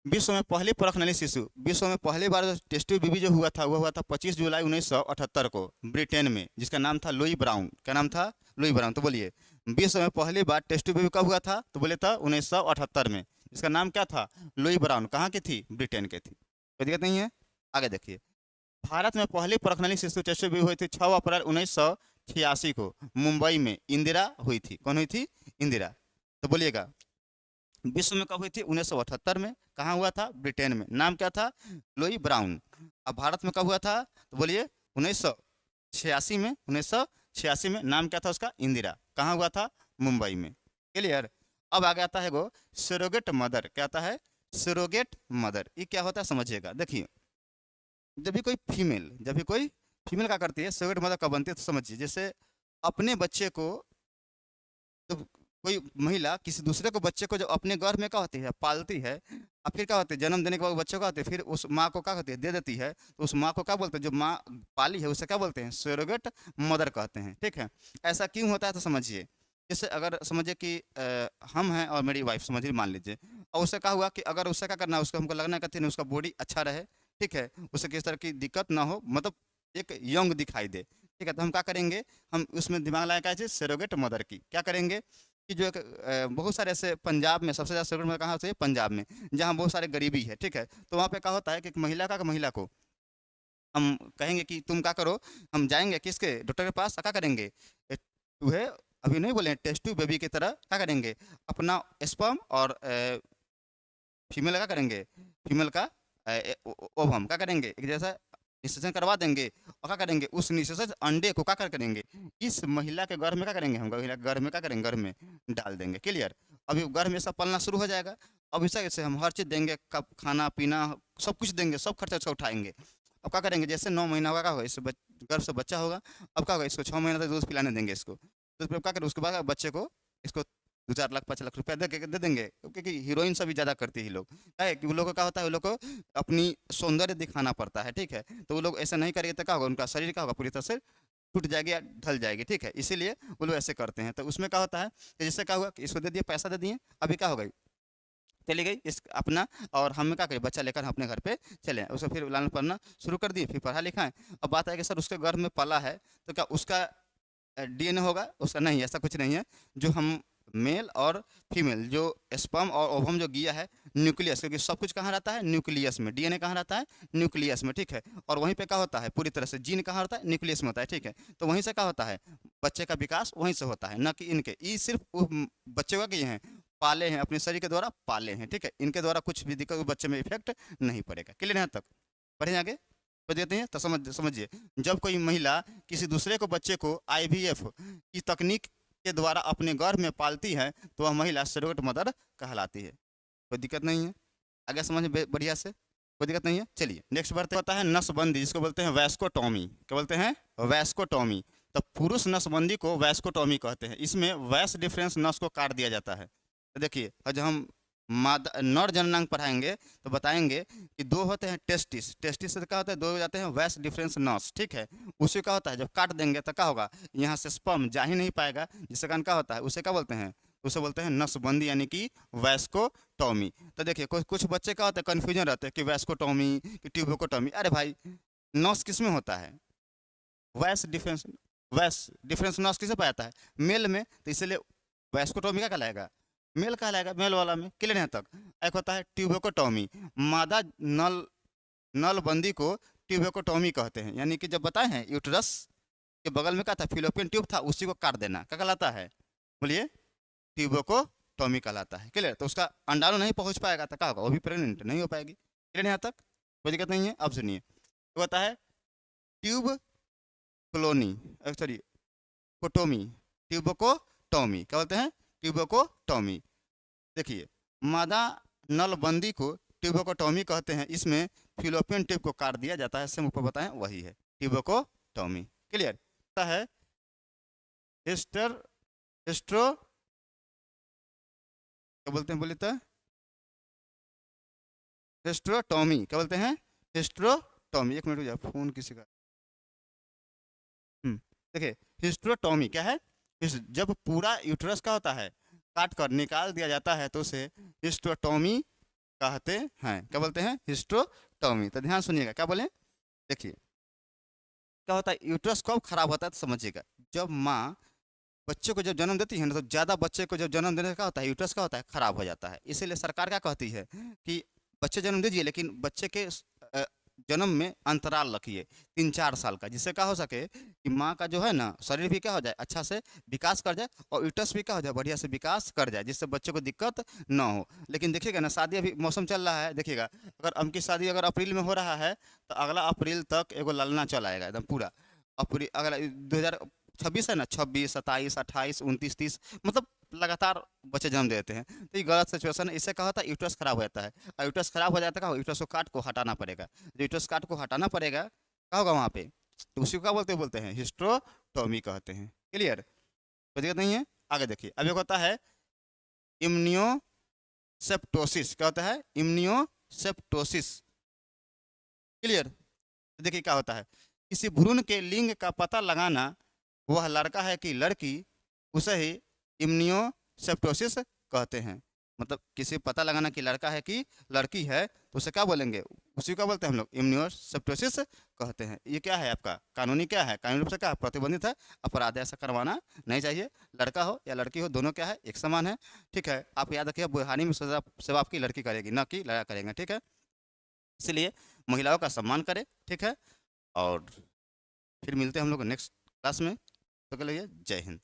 Speaker 1: विश्व में पहली परखनली शिशु, विश्व में पहली बार जो टेस्ट ट्यूब बेबी जो हुआ था, वो हुआ था 25 जुलाई 1978 को ब्रिटेन में, जिसका नाम था लुई ब्राउन। क्या नाम था, लुई ब्राउन। तो बोलिए विश्व में पहली बार टेस्ट ट्यूब बेबी कब हुआ था, तो बोले था 1978 में, जिसका नाम क्या था लुई ब्राउन। कहाँ की थी, ब्रिटेन की थी। कोई दिक्कत नहीं है, आगे देखिए। भारत में पहली परखनली शिशु टेस्ट ट्यूब बेबी हुई थी 6 अप्रैल 1986 को मुंबई में, इंदिरा हुई थी। कौन हुई थी, इंदिरा। तो बोलिएगा विश्व में कब हुई थी, 1978 में। कहाँ हुआ था, ब्रिटेन में। नाम क्या था, लुई ब्राउन। अब भारत में कब हुआ था, तो बोलिए 1986 में, 1986 में। नाम क्या था उसका, इंदिरा। कहाँ हुआ था, मुंबई में। क्लियर। अब आगे आता है वो सरोगेट मदर, क्या आता है सरोगेट मदर, ये क्या होता है समझिएगा। देखिए, जब भी कोई फीमेल क्या करती है, सरोगेट मदर कब बनती है, तो समझिए। जैसे अपने बच्चे को, जब कोई महिला किसी दूसरे को बच्चे को जब अपने गर्भ में क्या होती है, पालती है, और फिर क्या होती है, जन्म देने के बाद बच्चे को होती है, फिर उस माँ को क्या कहती है, दे देती है, तो उस माँ को क्या बोलते हैं, जो माँ पाली है उसे क्या बोलते हैं, सरोगेट मदर कहते हैं। ठीक है, ऐसा क्यों होता है तो समझिए। जैसे अगर समझिए कि हम हैं और मेरी वाइफ, समझिए मान लीजिए, और उससे क्या हुआ कि अगर उससे क्या करना है, उसको हमको लगना कहते हैं उसका बॉडी अच्छा रहे, ठीक है, उसे किस तरह की दिक्कत ना हो, मतलब एक यंग दिखाई दे, ठीक है, तो हम क्या करेंगे, हम उसमें दिमाग लगाए क्या चीज़, सरोगेट मदर की क्या करेंगे कि जो एक बहुत सारे ऐसे पंजाब में सबसे ज़्यादा सरोगेट मदर कहाँ होती है, पंजाब में, जहाँ बहुत सारे गरीबी है, ठीक है, तो वहाँ पे क्या होता है कि एक महिला को हम कहेंगे कि तुम क्या करो, हम जाएंगे किसके, डॉक्टर के पास, क्या करेंगे, चूहे, अभी नहीं बोले, टेस्ट ट्यूब बेबी की तरह क्या करेंगे, अपना स्पर्म और फीमेल का करेंगे, फीमेल का ओवम क्या करेंगे, एक जैसा निषेचन करवा देंगे, और क्या करेंगे, उस निषेचन अंडे को क्या करेंगे, इस महिला के गर्भ में क्या करेंगे, हम महिला के गर्भ में क्या करेंगे, गर्भ में डाल देंगे। क्लियर, अभी गर्भ में सब पलना शुरू हो जाएगा। अब इसे हम हर चीज़ देंगे, कब खाना पीना सब कुछ देंगे, सब खर्चा उसका उठाएंगे। अब क्या करेंगे, जैसे 9 महीना होगा, क्या होगा, इस गर्भ से बच्चा होगा, अब क्या होगा, इसको 6 महीना तक दूध पिलाने देंगे इसको, तो फिर क्या करें, उसके बाद बच्चे को इसको 2-4 लाख 5 लाख रुपया दे देंगे, क्योंकि हीरोइन से भी ज़्यादा करती है लोग, क्या है कि वो लोग को क्या होता है, वो लोग को अपनी सौंदर्य दिखाना पड़ता है, ठीक है, तो वो लोग ऐसा नहीं करेंगे तो क्या होगा, उनका शरीर क्या होगा, पूरी तरह से टूट जाएगी या ढल जाएगी, ठीक है, इसीलिए वो लोग ऐसे करते हैं। तो उसमें क्या होता है कि जिससे क्या हुआ कि इसको दे दिए, पैसा दे दिए, अभी क्या हो गई, चली गई इस अपना, और हम क्या करें, बच्चा लेकर हम अपने घर पे चले आए, उसको फिर लालन पालना शुरू कर दिए, फिर पढ़ा लिखा है। अब बात है कि सर उसके गर्भ में पला है, तो क्या उसका डीएनए होगा, उसका नहीं, ऐसा कुछ नहीं है। जो हम मेल और फीमेल, जो स्पर्म और ओवम जो गिया है, न्यूक्लियस, क्योंकि सब कुछ कहाँ रहता है, न्यूक्लियस में, डीएनए कहाँ रहता है, न्यूक्लियस में, ठीक है, और वहीं पे क्या होता है, पूरी तरह से जीन कहाँ होता है, न्यूक्लियस में होता है, ठीक है, तो वहीं से क्या होता है, बच्चे का विकास वहीं से होता है, न कि इनके, ये सिर्फ बच्चे का किए हैं, पाले हैं, अपने शरीर के द्वारा पाले हैं, ठीक है, इनके द्वारा कुछ भी दिक्कत बच्चे में इफेक्ट नहीं पड़ेगा। क्लियर यहाँ तक, बढ़े आगे बढ़ देते हैं, तो समझिए, जब कोई महिला किसी दूसरे को बच्चे को आईवीएफ की तकनीक के द्वारा अपने गर्भ में पालती है, तो वह महिला सरोगेट मदर कहलाती है। कोई दिक्कत नहीं है, आगे समझ बढ़िया से, कोई दिक्कत नहीं है। चलिए नेक्स्ट बढ़ते होता है नसबंदी, जिसको बोलते हैं वैस्कोटॉमी, क्या बोलते हैं, वैस्कोटॉमी। तो पुरुष नसबंदी को वैस्कोटॉमी कहते हैं। इसमें वैस डिफरेंस नस को काट दिया जाता है। तो देखिए, और जब हम मादा नर जननांग पढ़ाएंगे तो बताएंगे कि दो होते हैं टेस्टिस, टेस्टिस से क्या होता है, दो हो जाते हैं वैस डिफरेंस नस, ठीक है, उसे क्या होता है, जब काट देंगे तो क्या होगा, यहाँ से स्पर्म जा ही नहीं पाएगा, जिसके कारण क्या होता है, उसे क्या बोलते हैं, उसे बोलते हैं नसबंदी, यानी कि वैस्कोटॉमी। तो देखिए, कुछ बच्चे क्या होते हैं, कन्फ्यूजन रहते हैं कि वैस्कोटॉमी कि ट्यूबोकोटॉमी। अरे भाई, नस किस में होता है, वैस डिफरेंस, वैस डिफरेंस नस किसे पाया जाता है, मेल में, तो इसलिए वैस्कोटॉमी का कहलाएगा, मेल कहलाएगा, मेल वाला में। क्लियर यहाँ तक। एक होता है ट्यूबोकोटॉमी, मादा नल नलबंदी को ट्यूबोकोटॉमी कहते हैं, यानी कि जब बताए हैं यूट्रस के बगल में क्या था, फिलोपियन ट्यूब था, उसी को काट देना, क्या कहलाता है, बोलिए, ट्यूबोकोटॉमी कहलाता है। क्लियर, तो उसका अंडाणु नहीं पहुंच पाएगा तो क्या होगा, वो भी प्रेग्नेंट नहीं हो पाएगी। क्लियर यहाँ तक, कोई दिक्कत नहीं है। अब सुनिए, तो होता है ट्यूब क्लोनी, सॉरी कोटोमी, ट्यूबोकोटॉमी, क्या बोलते हैं, ट्यूबोकोटॉमी। देखिए, मादा नलबंदी को ट्यूबोकोटॉमी कहते हैं। इसमें फिलोपियन ट्यूब को काट दिया जाता है, से ऊपर बताएं वही है ट्यूबोकोटॉमी। क्लियर है। हिस्टर हिस्ट्रो क्या बोलते हैं, बोलिए तो, हिस्ट्रोटॉमी, क्या बोलते हैं, हिस्ट्रोटॉमी। एक मिनट हो जाए, फोन किसी का। देखिए, हिस्ट्रोटॉमी क्या है, जब पूरा यूट्रस का होता है काट कर निकाल दिया जाता है तो उसे हिस्ट्रोटॉमी कहते हैं। क्या बोलते हैं, हिस्ट्रोटॉमी। तो ध्यान सुनिएगा, क्या बोले, देखिए क्या होता है, यूट्रस कब खराब होता है तो समझिएगा, जब माँ बच्चे को जब जन्म देती है ना, तो ज़्यादा बच्चे को जब जन्म देने का होता है, यूट्रस का होता है खराब हो जाता है। इसीलिए सरकार क्या कहती है कि बच्चे जन्म दीजिए, लेकिन बच्चे के जन्म में अंतराल रखिए 3-4 साल का, जिससे क्या हो सके कि माँ का जो है ना शरीर भी क्या हो जाए, अच्छा से विकास कर जाए, और यूट्रस भी क्या हो जाए, बढ़िया से विकास कर जाए, जिससे बच्चे को दिक्कत ना हो। लेकिन देखिएगा ना, शादी अभी मौसम चल रहा है, देखिएगा, अगर उनकी शादी अगर अप्रैल में हो रहा है, तो अगला अप्रैल तक एगो ललना चल आएगा एकदम पूरा। अप्रैल अगला 2026 है ना, 26, 27, 28, 29, 30, मतलब लगातार बच्चे जन्म देते हैं, तो ये गलत सिचुएशन है। इससे क्या होता है, यूट्रस खराब हो जाता है, और यूट्रस खराब हो जाता है, यूट्रस को काट को हटाना पड़ेगा। जो यूट्रस काट को हटाना पड़ेगा, क्या होगा वहाँ पे, तो उसी को क्या बोलते हैं हिस्ट्रोटॉमी कहते हैं। क्लियर, कोई दिक्कत नहीं है। आगे देखिए, अब एक होता है इम्नियोसेप्टोसिस। क्या होता है, इम्नियोसेप्टोसिस। क्लियर, देखिए क्या होता है, किसी भ्रूण के लिंग का पता लगाना, वह लड़का है कि लड़की, उसे ही इम्नियोसेप्टोसिस कहते हैं। मतलब किसी पता लगाना कि लड़का है कि लड़की है, तो उसे क्या बोलेंगे, उसी को बोलते हैं हम लोग इम्नियोसेप्टोसिस कहते हैं। ये क्या है आपका कानूनी, क्या है कानूनी रूप से क्या है, प्रतिबंधित है, अपराध है, ऐसा करवाना नहीं चाहिए। लड़का हो या लड़की हो, दोनों क्या है, एक समान है। ठीक है, आप याद रखिए, बुढ़ानी में सजा सेवा आपकी लड़की करेगी, ना कि लड़का करेंगे। ठीक है, इसलिए महिलाओं का सम्मान करें। ठीक है, और फिर मिलते हैं हम लोग नेक्स्ट क्लास में। तो के लिए जय हिंद।